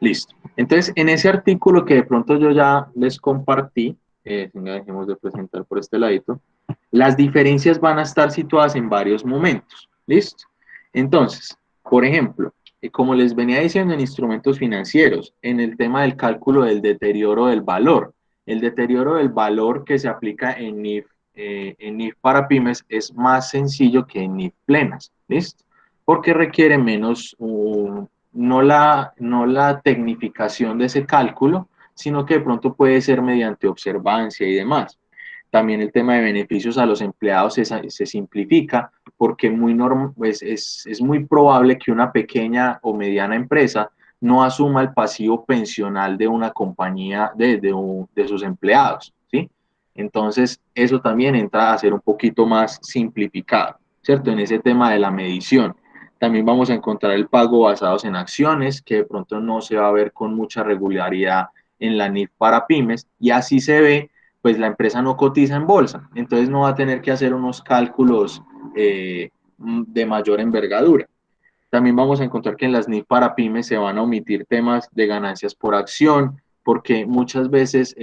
Listo. Entonces, en ese artículo que de pronto yo ya les compartí, dejemos de presentar por este ladito, las diferencias van a estar situadas en varios momentos. ¿Listo? Entonces, por ejemplo, como les venía diciendo en instrumentos financieros, en el tema del cálculo del deterioro del valor, el deterioro del valor que se aplica en NIF para pymes es más sencillo que en NIF plenas. ¿Listo? Porque requiere menos, no la tecnificación de ese cálculo, sino que de pronto puede ser mediante observancia y demás. También el tema de beneficios a los empleados se simplifica porque pues es muy probable que una pequeña o mediana empresa no asuma el pasivo pensional de una compañía de sus empleados, ¿sí? Entonces, eso también entra a ser un poquito más simplificado, ¿cierto? En ese tema de la medición. También vamos a encontrar el pago basados en acciones, que de pronto no se va a ver con mucha regularidad en la NIF para pymes, y así se ve, pues la empresa no cotiza en bolsa, entonces no va a tener que hacer unos cálculos de mayor envergadura. También vamos a encontrar que en las NIF para pymes se van a omitir temas de ganancias por acción, porque muchas veces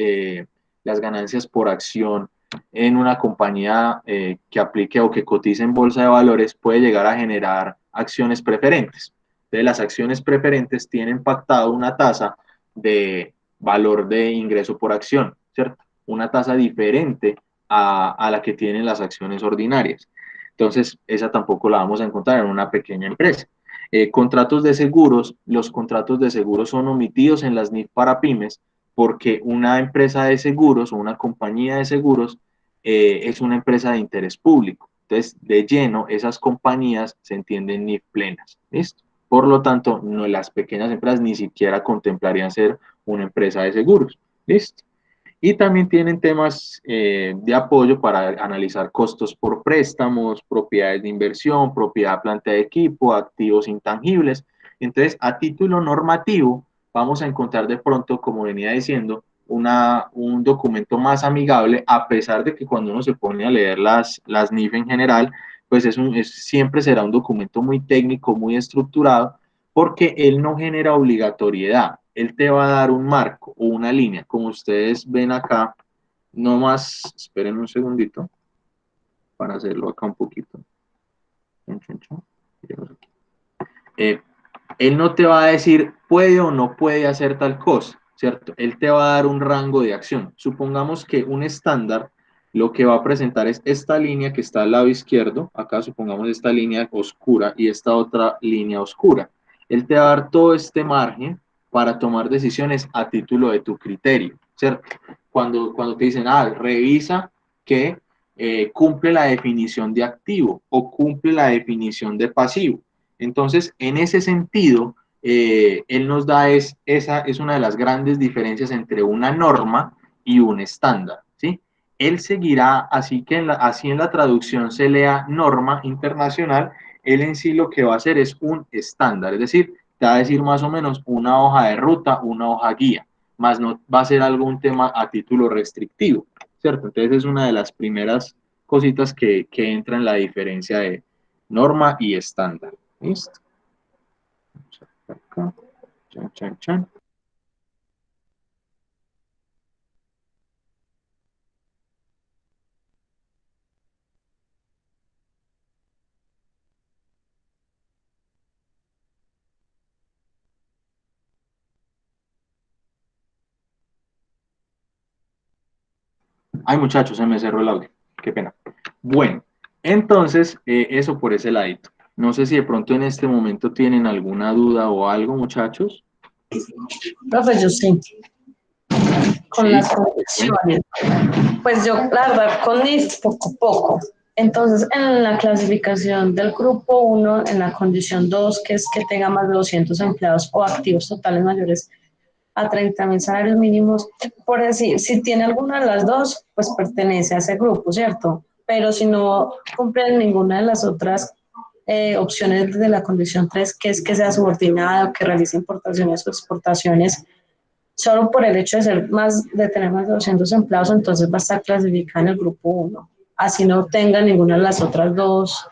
las ganancias por acción en una compañía que aplique o que cotice en bolsa de valores puede llegar a generar acciones preferentes. Entonces, las acciones preferentes tienen pactado una tasa de valor de ingreso por acción, ¿cierto? Una tasa diferente a la que tienen las acciones ordinarias. Entonces, esa tampoco la vamos a encontrar en una pequeña empresa. Contratos de seguros, los contratos de seguros son omitidos en las NIF para pymes porque una empresa de seguros o una compañía de seguros es una empresa de interés público. Entonces, de lleno, esas compañías se entienden NIF plenas. ¿Listo? Por lo tanto, no, las pequeñas empresas ni siquiera contemplarían ser una empresa de seguros. ¿Listo? Y también tienen temas de apoyo para analizar costos por préstamos, propiedades de inversión, propiedad planta de equipo, activos intangibles. Entonces, a título normativo, vamos a encontrar de pronto, como venía diciendo, un documento más amigable, a pesar de que cuando uno se pone a leer las NIF en general, pues siempre será un documento muy técnico, muy estructurado, porque él no genera obligatoriedad, él te va a dar un marco o una línea, como ustedes ven acá, no más, esperen un segundito para hacerlo acá un poquito. Eh, Él no te va a decir puede o no puede hacer tal cosa, ¿cierto? Él te va a dar un rango de acción. Supongamos que un estándar lo que va a presentar es esta línea que está al lado izquierdo, acá supongamos esta línea oscura y esta otra línea oscura. Él te va a dar todo este margen para tomar decisiones a título de tu criterio, ¿cierto? Cuando te dicen, revisa que cumple la definición de activo o cumple la definición de pasivo. Entonces, en ese sentido, él nos da esa es una de las grandes diferencias entre una norma y un estándar, ¿sí? Él seguirá, así que así en la traducción se lea norma internacional, él en sí lo que va a hacer es un estándar, es decir, te va a decir más o menos una hoja de ruta, una hoja guía, más no va a ser algún tema a título restrictivo, ¿cierto? Entonces es una de las primeras cositas que entra en la diferencia de norma y estándar. ¿Listo? Acá. Chan, chan, chan. Ay, muchachos, se me cerró el audio. Qué pena. Bueno, entonces, eso por ese ladito. No sé si de pronto en este momento tienen alguna duda o algo, muchachos. Profe, yo sí, con Sí, las bueno, condiciones. Pues yo, la verdad, con NIF poco a poco. Entonces, en la clasificación del grupo uno, en la condición 2, que es que tenga más de 200 empleados o activos totales mayores a 30.000 salarios mínimos, por decir, si tiene alguna de las dos, pues pertenece a ese grupo, ¿cierto? Pero si no cumple ninguna de las otras opciones de la condición 3, que es que sea subordinado, que realice importaciones o exportaciones, solo por el hecho de ser más, de tener más de 200 empleados, entonces va a estar clasificada en el grupo uno, así no tenga ninguna de las otras dos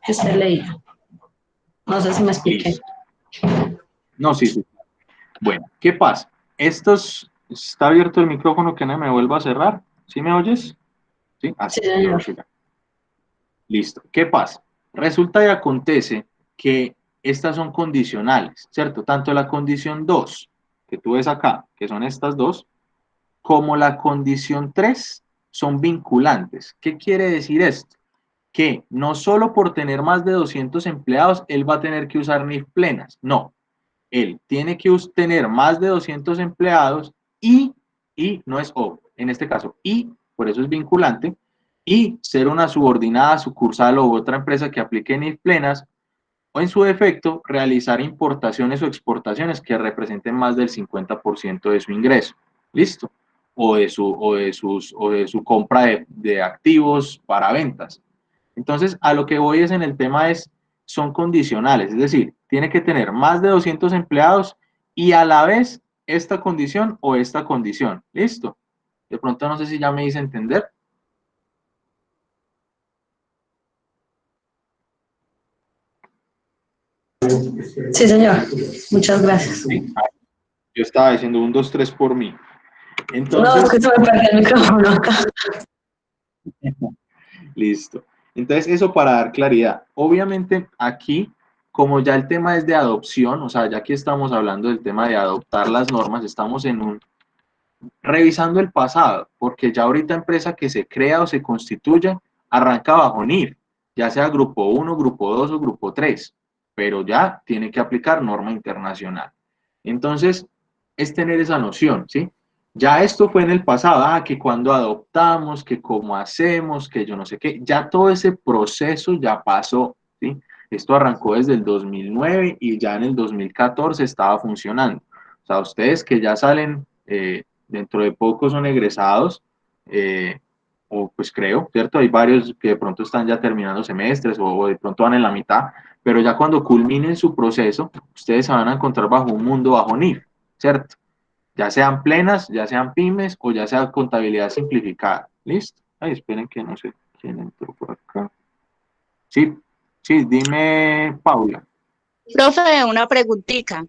que usted leía. No sé si me expliqué. listo. No, sí, sí. Bueno, ¿qué pasa? Está abierto el micrófono, que no me vuelva a cerrar. ¿Sí me oyes? Sí, Sí, así, yo señor. creo que ya. Listo. ¿Qué pasa? Resulta y acontece que estas son condicionales, ¿cierto? Tanto la condición 2, que tú ves acá, que son estas dos, como la condición 3 son vinculantes. ¿Qué quiere decir esto? Que no solo por tener más de 200 empleados, él va a tener que usar NIF plenas. No, él tiene que tener más de 200 empleados y no es o, en este caso, y, por eso es vinculante, y ser una subordinada, sucursal o otra empresa que aplique NIF plenas, o en su defecto, realizar importaciones o exportaciones que representen más del 50% de su ingreso. ¿Listo? O de su compra de activos para ventas. Entonces, a lo que voy es en el tema son condicionales, es decir, tiene que tener más de 200 empleados y a la vez esta condición o esta condición. ¿Listo? De pronto no sé si ya me hice entender. Sí, señor. Muchas gracias. Sí. Yo estaba diciendo 1, 2, 3 por mí. No, es Entonces, que se me perdió el micrófono acá. listo. Entonces, eso para dar claridad. Obviamente, aquí, como ya el tema es de adopción, o sea, ya que estamos hablando del tema de adoptar las normas, estamos revisando el pasado, porque ya ahorita empresa que se crea o se constituya, arranca bajo NIF, ya sea grupo 1, grupo 2 o grupo 3, pero ya tiene que aplicar norma internacional. Entonces, es tener esa noción, ¿sí? Ya esto fue en el pasado, que cuando adoptamos, que cómo hacemos, que yo no sé qué, ya todo ese proceso ya pasó, ¿sí? Esto arrancó desde el 2009 y ya en el 2014 estaba funcionando. O sea, ustedes que ya salen, dentro de poco son egresados, o pues creo, ¿cierto? Hay varios que de pronto están ya terminando semestres o de pronto van en la mitad, pero ya cuando culminen su proceso, ustedes se van a encontrar bajo un mundo bajo NIF, ¿cierto? Ya sean plenas, ya sean pymes o ya sea contabilidad simplificada. ¿Listo? Ay, esperen que no sé quién entró por acá. Sí, sí, dime, Paula. Profe, una preguntita.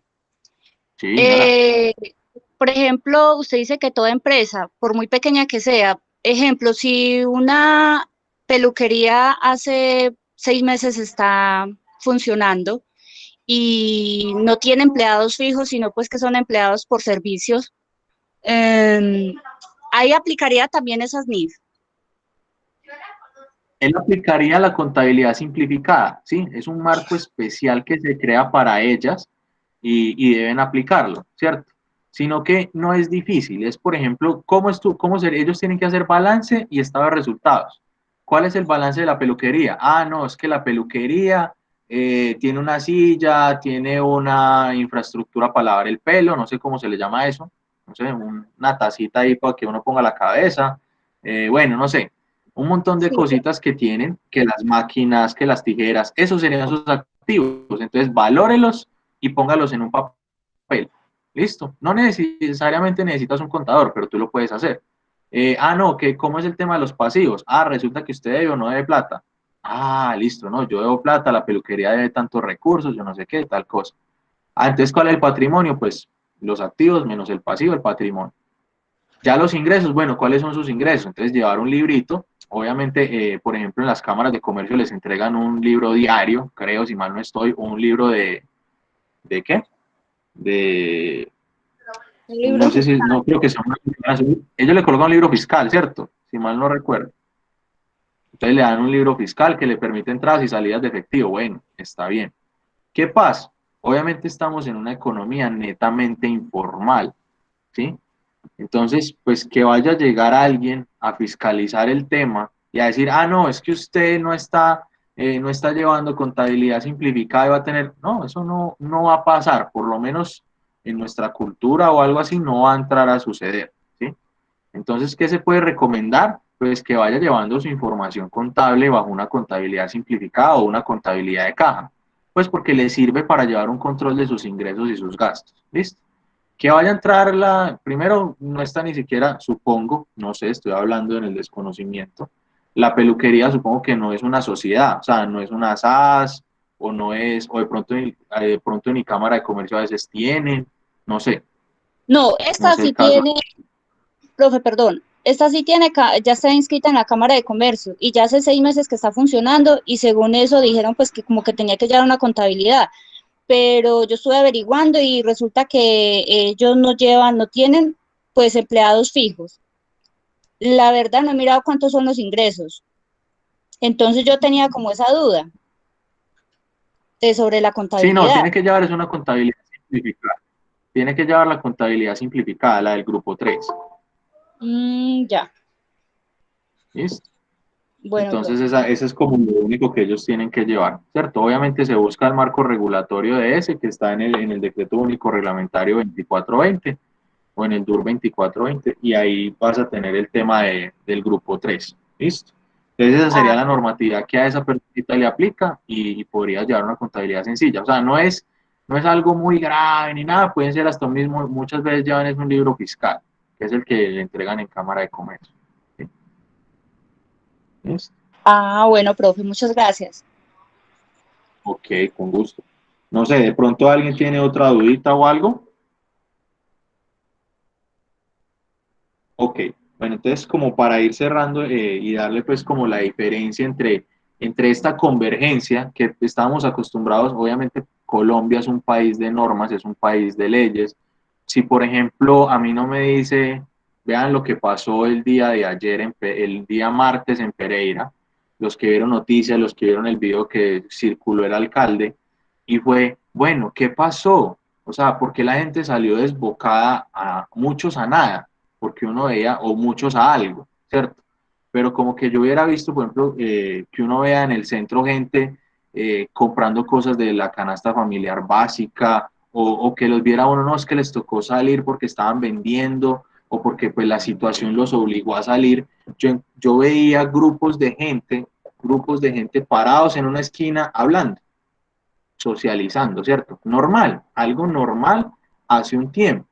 Sí, señora. Eh, por ejemplo, usted dice que toda empresa, por muy pequeña que sea, ejemplo, si una peluquería hace 6 meses está funcionando y no tiene empleados fijos, sino pues que son empleados por servicios, eh, ahí aplicaría también esas NIF. Él aplicaría la contabilidad simplificada, ¿sí? Es un marco especial que se crea para ellas y deben aplicarlo, ¿cierto? Sino que no es difícil, es por ejemplo, ellos tienen que hacer balance y estado de resultados. ¿Cuál es el balance de la peluquería? No, es que la peluquería tiene una silla, tiene una infraestructura para lavar el pelo, no sé cómo se le llama eso, no sé, una tacita ahí para que uno ponga la cabeza, bueno, no sé, un montón de Sí. cositas que tienen, que las máquinas, que las tijeras, esos serían sus activos. Entonces, valórelos y póngalos en un papel. Listo. No necesariamente necesitas un contador, pero tú lo puedes hacer. No, que ¿cómo es el tema de los pasivos? Resulta que usted debe o no debe plata. Listo, no, yo debo plata, la peluquería debe tantos recursos, yo no sé qué, tal cosa. Entonces, ¿cuál es el patrimonio? Pues los activos menos el pasivo, el patrimonio. Ya los ingresos, bueno, ¿cuáles son sus ingresos? Entonces, llevar un librito. Obviamente, por ejemplo, en las cámaras de comercio les entregan un libro diario, creo, si mal no estoy, o un libro ¿de qué? De Un libro No sé si, fiscal. no creo que sea ellos le colocan un libro fiscal, ¿cierto? Si mal no recuerdo. Entonces le dan un libro fiscal que le permite entradas y salidas de efectivo. Bueno, está bien. ¿Qué pasa? Obviamente estamos en una economía netamente informal, ¿sí? Entonces, pues que vaya a llegar alguien a fiscalizar el tema y a decir, ah, no, es que usted no está llevando contabilidad simplificada y va a tener, no, eso no va a pasar, por lo menos en nuestra cultura o algo así no va a entrar a suceder, ¿sí? Entonces, ¿qué se puede recomendar? Pues que vaya llevando su información contable bajo una contabilidad simplificada o una contabilidad de caja, pues porque le sirve para llevar un control de sus ingresos y sus gastos, ¿listo? Que vaya a entrar primero no está ni siquiera, supongo, no sé, estoy hablando en el desconocimiento, la peluquería supongo que no es una sociedad, o sea, no es una SAS, o no es, o de pronto ni Cámara de Comercio a veces tienen, no sé, No, no esta sé el sí caso. tiene, profe, perdón, esta sí tiene, ya está inscrita en la Cámara de Comercio y ya hace 6 meses que está funcionando y según eso dijeron pues que como que tenía que llevar una contabilidad, pero yo estuve averiguando y resulta que ellos no tienen pues empleados fijos. La verdad no he mirado cuántos son los ingresos. Entonces yo tenía como esa duda sobre la Sí, no, contabilidad. tiene que llevar es una contabilidad simplificada, tiene que llevar la contabilidad simplificada, la del grupo 3, Ya, ¿listo? bueno, Entonces, profe. ese es como lo único que ellos tienen que llevar, ¿cierto? Obviamente se busca el marco regulatorio de ese, que está en el Decreto Único Reglamentario 2420 o en el DUR 2420, y ahí vas a tener el tema del grupo 3, ¿listo? Entonces, esa sería Ah, la normatividad que a esa persona le aplica y podría llevar una contabilidad sencilla. O sea, no es algo muy grave ni nada, pueden ser hasta mismo, muchas veces llevan es un libro fiscal, que es el que le entregan en Cámara de Comercio. ¿Sí? ¿Listo? bueno, profe, muchas gracias. Ok, con gusto. No sé, de pronto alguien tiene otra dudita o algo. Ok, bueno, entonces como para ir cerrando y darle pues como la diferencia entre esta convergencia que estábamos acostumbrados, obviamente Colombia es un país de normas, es un país de leyes. Si por ejemplo a mí no me dice, vean lo que pasó el día de ayer, el día martes en Pereira, los que vieron noticias, los que vieron el video que circuló el alcalde, y fue, bueno, ¿qué pasó? O sea, ¿por qué la gente salió desbocada a muchos a nada? Porque uno veía, o muchos a algo, ¿cierto? Pero como que yo hubiera visto, por ejemplo, que uno vea en el centro gente comprando cosas de la canasta familiar básica, o que los viera uno, no, es que les tocó salir porque estaban vendiendo, o porque pues la situación los obligó a salir. Yo veía grupos de gente parados en una esquina hablando, socializando, ¿cierto? Normal, algo normal hace un tiempo,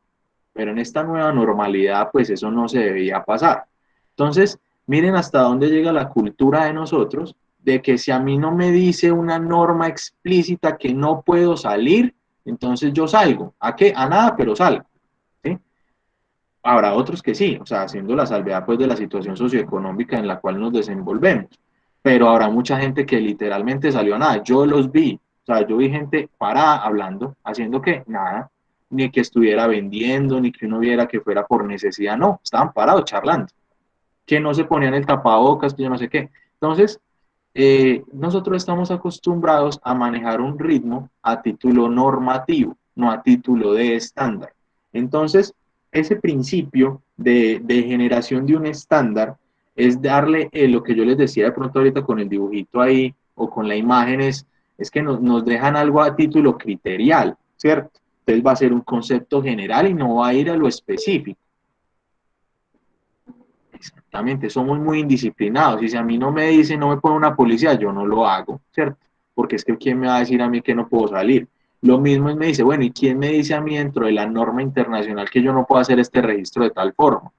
pero en esta nueva normalidad, pues eso no se debía pasar. Entonces, miren hasta dónde llega la cultura de nosotros, de que si a mí no me dice una norma explícita que no puedo salir, entonces yo salgo. ¿A qué? A nada, pero salgo. ¿Sí? Habrá otros que sí, o sea, haciendo la salvedad pues de la situación socioeconómica en la cual nos desenvolvemos, pero habrá mucha gente que literalmente salió a nada, yo los vi, o sea, yo vi gente parada hablando, haciendo que nada, ni que estuviera vendiendo, ni que uno viera que fuera por necesidad, no, estaban parados charlando, que no se ponían el tapabocas, que yo no sé qué. Entonces, nosotros estamos acostumbrados a manejar un ritmo a título normativo, no a título de estándar. Entonces, ese principio de generación de un estándar es darle lo que yo les decía de pronto ahorita con el dibujito ahí o con la imagen, es que nos dejan algo a título criterial, ¿cierto? Entonces va a ser un concepto general y no va a ir a lo específico. Exactamente, somos muy indisciplinados. Y si a mí no me dice, no me pone una policía, yo no lo hago, ¿cierto? Porque es que ¿quién me va a decir a mí que no puedo salir? Lo mismo es me dice, bueno, ¿y quién me dice a mí dentro de la norma internacional que yo no puedo hacer este registro de tal forma?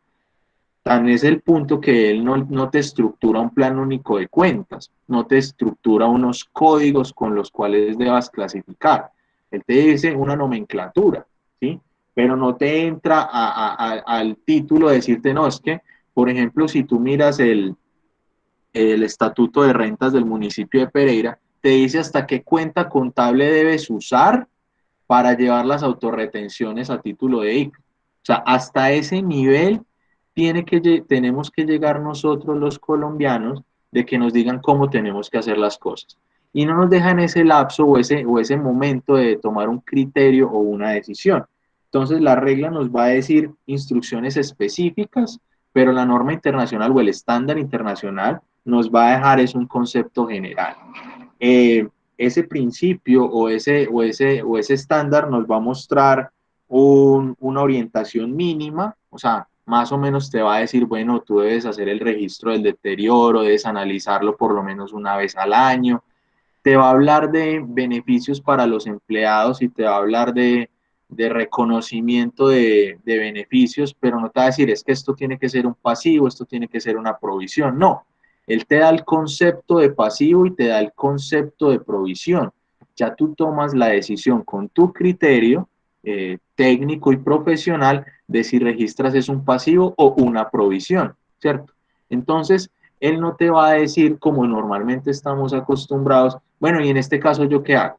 Tan es el punto que él no te estructura un plan único de cuentas, no te estructura unos códigos con los cuales debas clasificar. Él te dice una nomenclatura, ¿sí? Pero no te entra al título de decirte, no, es que, por ejemplo, si tú miras el estatuto de rentas del municipio de Pereira, te dice hasta qué cuenta contable debes usar para llevar las autorretenciones a título de IC. O sea, hasta ese nivel tenemos que llegar nosotros los colombianos de que nos digan cómo tenemos que hacer las cosas. Y no nos dejan ese lapso o ese momento de tomar un criterio o una decisión. Entonces la regla nos va a decir instrucciones específicas, pero la norma internacional o el estándar internacional nos va a dejar es un concepto general. Ese principio o ese estándar nos va a mostrar una orientación mínima, o sea, más o menos te va a decir, bueno, tú debes hacer el registro del deterioro, debes analizarlo por lo menos una vez al año, te va a hablar de beneficios para los empleados y te va a hablar de reconocimiento de beneficios, pero no te va a decir, es que esto tiene que ser un pasivo, esto tiene que ser una provisión, no. Él te da el concepto de pasivo y te da el concepto de provisión. Ya tú tomas la decisión con tu criterio técnico y profesional de si registras es un pasivo o una provisión, ¿cierto? Entonces, él no te va a decir como normalmente estamos acostumbrados, bueno, y en este caso yo qué hago,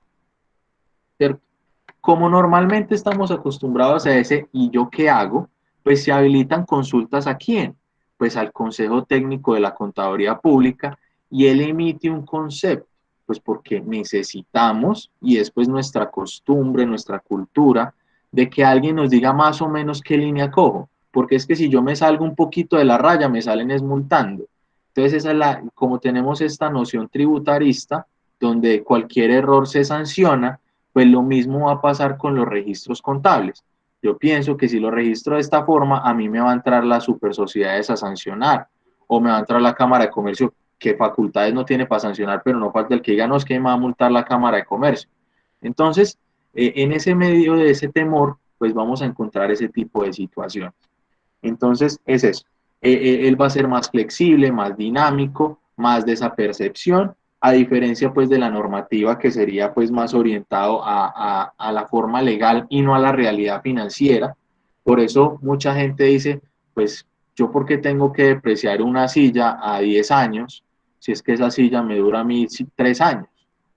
¿cierto? Como normalmente estamos acostumbrados a ese y yo qué hago, pues se habilitan consultas a quién, pues al Consejo Técnico de la Contaduría Pública y él emite un concepto, pues porque necesitamos y es pues nuestra costumbre, nuestra cultura, de que alguien nos diga más o menos qué línea cojo, porque es que si yo me salgo un poquito de la raya, me salen esmultando. Entonces, esa es como tenemos esta noción tributarista, donde cualquier error se sanciona, pues lo mismo va a pasar con los registros contables. Yo pienso que si lo registro de esta forma, a mí me va a entrar las super sociedades a sancionar, o me va a entrar la Cámara de Comercio, que facultades no tiene para sancionar, pero no falta el que diga, no, es que me va a multar la Cámara de Comercio. Entonces, en ese medio de ese temor, pues vamos a encontrar ese tipo de situación. Entonces, es eso. Él va a ser más flexible, más dinámico, más de esa percepción, a diferencia pues de la normativa que sería pues más orientado a la forma legal y no a la realidad financiera. Por eso mucha gente dice, pues yo por qué tengo que depreciar una silla a 10 años si es que esa silla me dura a mí 3 años,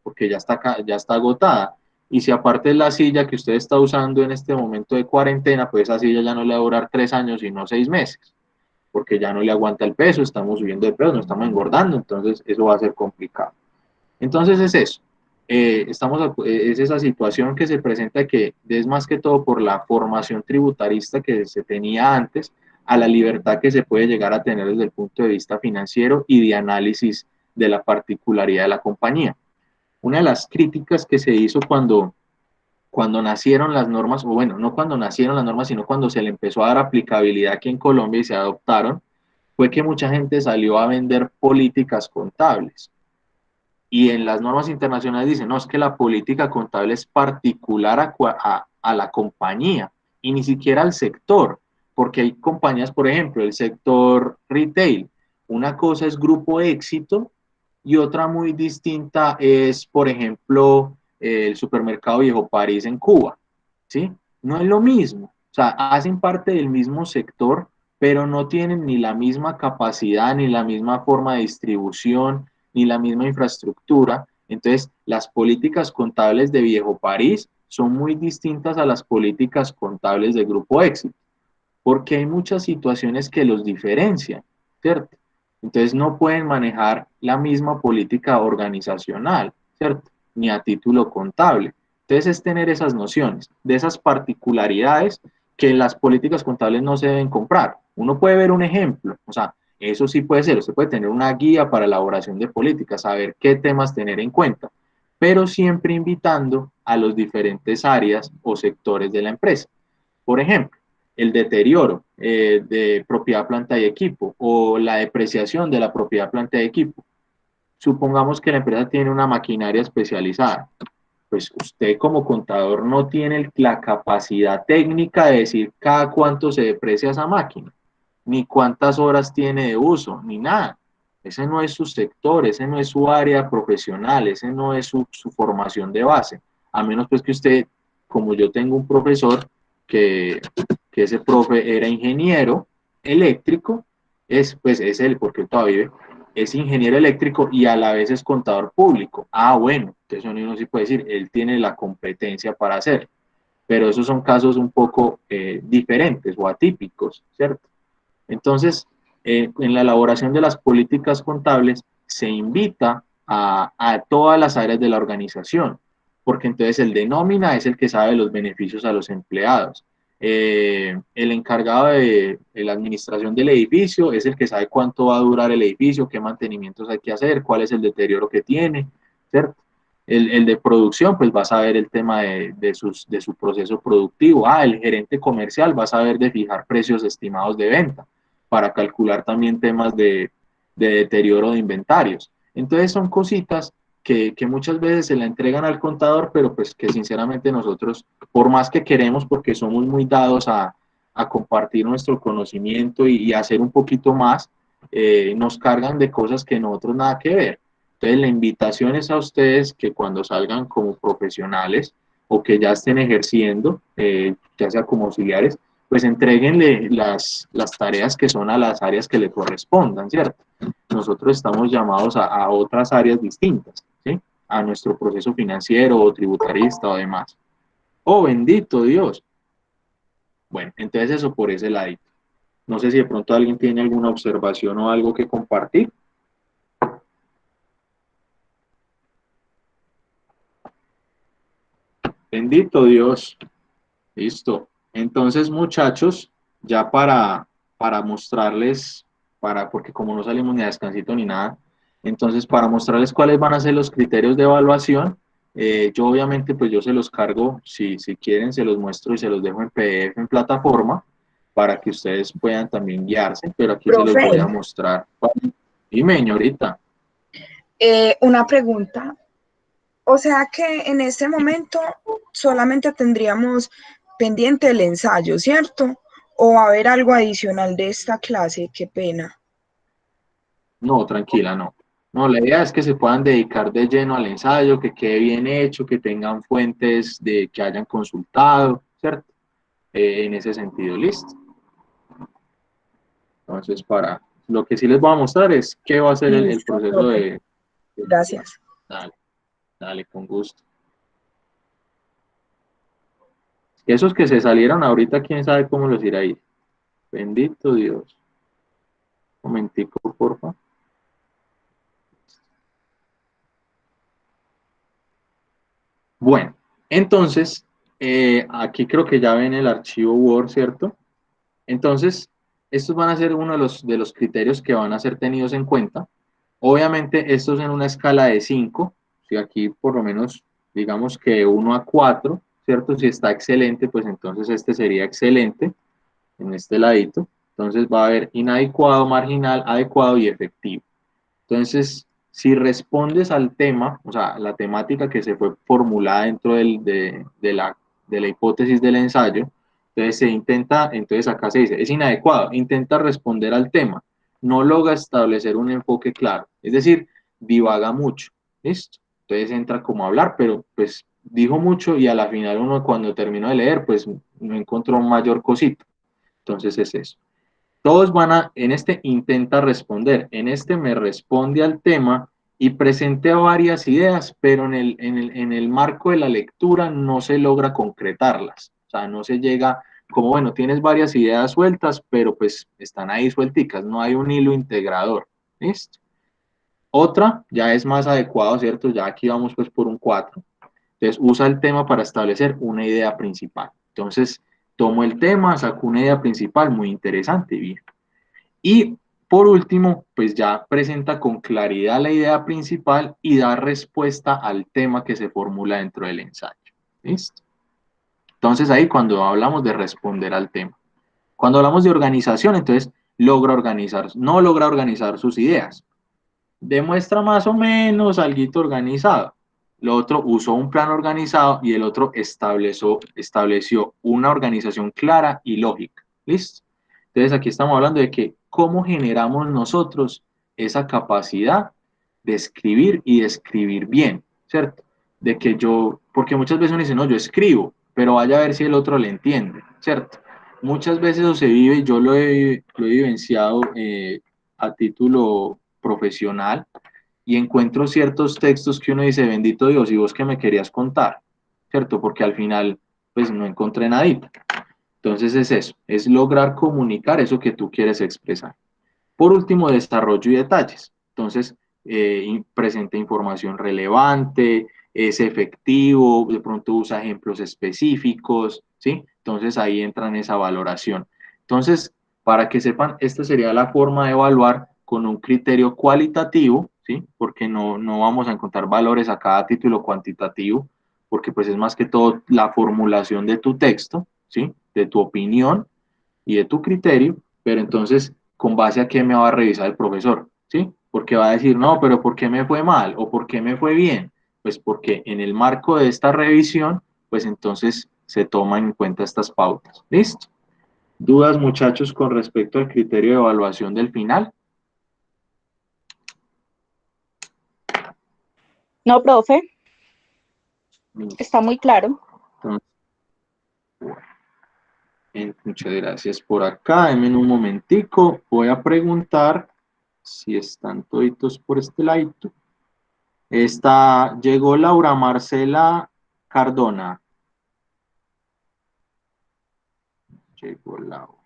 porque ya está agotada. Y si aparte es la silla que usted está usando en este momento de cuarentena, pues esa silla ya no le va a durar 3 años, sino 6 meses, porque ya no le aguanta el peso, estamos subiendo de peso, no estamos engordando, entonces eso va a ser complicado. Entonces es eso, es esa situación que se presenta que es más que todo por la formación tributarista que se tenía antes, a la libertad que se puede llegar a tener desde el punto de vista financiero y de análisis de la particularidad de la compañía. Una de las críticas que se hizo cuando nacieron las normas, o bueno, no cuando nacieron las normas, sino cuando se le empezó a dar aplicabilidad aquí en Colombia y se adoptaron, fue que mucha gente salió a vender políticas contables. Y en las normas internacionales dicen, no, es que la política contable es particular a la compañía y ni siquiera al sector, porque hay compañías, por ejemplo, el sector retail, una cosa es Grupo Éxito y otra muy distinta es, por ejemplo, el supermercado Viejo París en Cuba, ¿sí? No es lo mismo, o sea, hacen parte del mismo sector, pero no tienen ni la misma capacidad, ni la misma forma de distribución, ni la misma infraestructura. Entonces, las políticas contables de Viejo París son muy distintas a las políticas contables de Grupo Éxito, porque hay muchas situaciones que los diferencian, ¿cierto? Entonces no pueden manejar la misma política organizacional, ¿cierto? Ni a título contable. Entonces es tener esas nociones, de esas particularidades que en las políticas contables no se deben comprar. Uno puede ver un ejemplo, o sea, eso sí puede ser, usted puede tener una guía para elaboración de políticas, saber qué temas tener en cuenta, pero siempre invitando a los diferentes áreas o sectores de la empresa. Por ejemplo, el deterioro de propiedad, planta y equipo o la depreciación de la propiedad, planta y equipo. Supongamos que la empresa tiene una maquinaria especializada. Pues usted como contador no tiene la capacidad técnica de decir cada cuánto se deprecia esa máquina, ni cuántas horas tiene de uso, ni nada. Ese no es su sector, ese no es su área profesional, ese no es su formación de base. A menos pues que usted, como yo tengo un profesor que, que ese profe era ingeniero eléctrico, pues es él, porque él todavía vive, es ingeniero eléctrico y a la vez es contador público. Ah, bueno, entonces uno sí puede decir, él tiene la competencia para hacerlo. pero esos son casos un poco diferentes o atípicos, ¿cierto? Entonces, en la elaboración de las políticas contables se invita a todas las áreas de la organización, porque entonces el de nómina es el que sabe los beneficios a los empleados. El encargado de la administración del edificio es el que sabe cuánto va a durar el edificio, qué mantenimientos hay que hacer, cuál es el deterioro que tiene, ¿cierto? El de producción, pues va a saber el tema de su proceso productivo. El gerente comercial va a saber de fijar precios estimados de venta para calcular también temas de deterioro de inventarios. Entonces son cositas que muchas veces se la entregan al contador, pero pues que sinceramente nosotros, por más que queremos, porque somos muy dados a compartir nuestro conocimiento y hacer un poquito más, nos cargan de cosas que nosotros nada que ver. Entonces la invitación es a ustedes que cuando salgan como profesionales o que ya estén ejerciendo, ya sea como auxiliares, pues entreguenle las tareas que son a las áreas que le correspondan, ¿cierto? Nosotros estamos llamados a otras áreas distintas, ¿sí? A nuestro proceso financiero o tributarista o demás. ¡Oh, bendito Dios! Bueno, entonces eso por ese ladito. No sé si de pronto alguien tiene alguna observación o algo que compartir. Bendito Dios. Listo. Entonces, muchachos, ya para mostrarles, porque como no salimos ni a descansito ni nada, entonces para mostrarles cuáles van a ser los criterios de evaluación, yo obviamente pues yo se los cargo, si quieren se los muestro y se los dejo en PDF en plataforma para que ustedes puedan también guiarse, pero aquí se los voy a Profe, mostrar. Dime, señorita. una pregunta. O sea que en este momento solamente tendríamos pendiente el ensayo, ¿cierto? ¿O va a haber algo adicional de esta clase? Qué pena. No, tranquila, no. No, la idea es que se puedan dedicar de lleno al ensayo, que quede bien hecho, que tengan fuentes de que hayan consultado, ¿cierto? En ese sentido, listo. Entonces, lo que sí les voy a mostrar es qué va a ser el Listo, proceso profe. de... Gracias. Dale, dale, con gusto. Esos que se salieron ahorita, quién sabe cómo los irá a ir. Bendito Dios. Un momentico, porfa. Bueno, entonces, aquí creo que ya ven el archivo Word, ¿cierto? Entonces, estos van a ser uno de los criterios que van a ser tenidos en cuenta. Obviamente, estos en una escala de 5, si aquí por lo menos digamos que 1 a 4, ¿cierto? Si está excelente, pues entonces este sería excelente en este ladito. Entonces va a haber inadecuado, marginal, adecuado y efectivo. Entonces, si respondes al tema, o sea, la temática que se fue formulada dentro de la hipótesis del ensayo, entonces se intenta, entonces acá se dice, es inadecuado, intenta responder al tema, no logra establecer un enfoque claro, es decir, divaga mucho, ¿listo? Entonces entra como a hablar, pero pues dijo mucho y a la final uno cuando terminó de leer, pues no encontró mayor cosita, entonces es eso. Todos en este intenta responder, en este me responde al tema y presente varias ideas, pero en el marco de la lectura no se logra concretarlas. O sea, no se llega, como bueno, tienes varias ideas sueltas, pero pues están ahí suelticas, no hay un hilo integrador. ¿Listo? Otra ya es más adecuado, ¿cierto? Ya aquí vamos pues por un 4. Entonces usa el tema para establecer una idea principal. Entonces tomo el tema, saco una idea principal muy interesante, bien. Y por último, pues ya presenta con claridad la idea principal y da respuesta al tema que se formula dentro del ensayo. ¿Listo? Entonces ahí cuando hablamos de responder al tema. Cuando hablamos de organización, entonces no logra organizar sus ideas. Demuestra más o menos algo organizado. Lo otro usó un plan organizado y el otro estableció una organización clara y lógica. ¿Listo? Entonces aquí estamos hablando de que cómo generamos nosotros esa capacidad de escribir y de escribir bien, ¿cierto? De que porque muchas veces uno dice, no, yo escribo, pero vaya a ver si el otro le entiende, ¿cierto? Muchas veces eso se vive, yo lo he vivenciado a título profesional y encuentro ciertos textos que uno dice, bendito Dios, ¿y vos qué me querías contar? ¿Cierto? Porque al final pues no encontré nadita. Entonces es eso, es lograr comunicar eso que tú quieres expresar. Por último, desarrollo y detalles. Entonces, presenta información relevante, es efectivo, de pronto usa ejemplos específicos, ¿sí? Entonces ahí entra en esa valoración. Entonces, para que sepan, esta sería la forma de evaluar con un criterio cualitativo, ¿sí? Porque no vamos a encontrar valores a cada título cuantitativo, porque pues es más que todo la formulación de tu texto, ¿sí? De tu opinión y de tu criterio, pero entonces, ¿con base a qué me va a revisar el profesor? ¿Sí? Porque va a decir, no, pero ¿por qué me fue mal? ¿O por qué me fue bien? Pues porque en el marco de esta revisión, pues entonces se toman en cuenta estas pautas. ¿Listo? ¿Dudas, muchachos, con respecto al criterio de evaluación del final? No, profe, está muy claro. Entonces, muchas gracias por acá. Denme un momentico. Voy a preguntar si están toditos por este lado. Llegó Laura Marcela Cardona. Llegó Laura.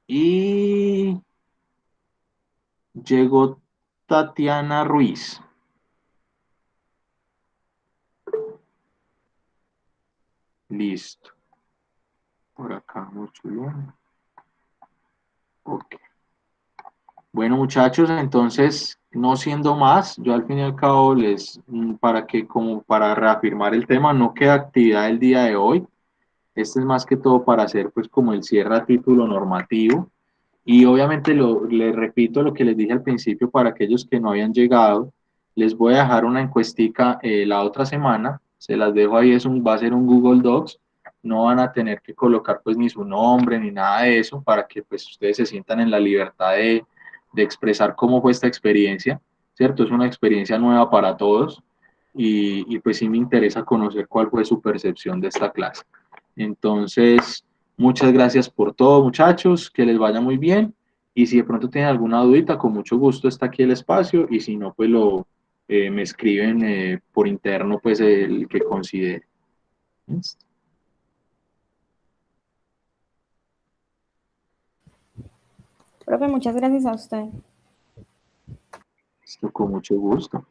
Y llegó Tatiana Ruiz. Listo. Por acá, mucho bien. Ok. Bueno, muchachos, entonces, no siendo más, yo al fin y al cabo como para reafirmar el tema, no queda actividad el día de hoy. Este es más que todo para hacer, pues, como el cierre a título normativo. Y obviamente les repito lo que les dije al principio para aquellos que no habían llegado, les voy a dejar una encuestica la otra semana, se las dejo ahí, va a ser un Google Docs, no van a tener que colocar pues ni su nombre ni nada de eso para que pues ustedes se sientan en la libertad de expresar cómo fue esta experiencia, ¿cierto? Es una experiencia nueva para todos y pues sí me interesa conocer cuál fue su percepción de esta clase. Entonces, muchas gracias por todo, muchachos, que les vaya muy bien. Y si de pronto tienen alguna dudita, con mucho gusto está aquí el espacio. Y si no, pues me escriben por interno, pues el que considere. ¿Listo? Profe, muchas gracias a usted. Listo, con mucho gusto.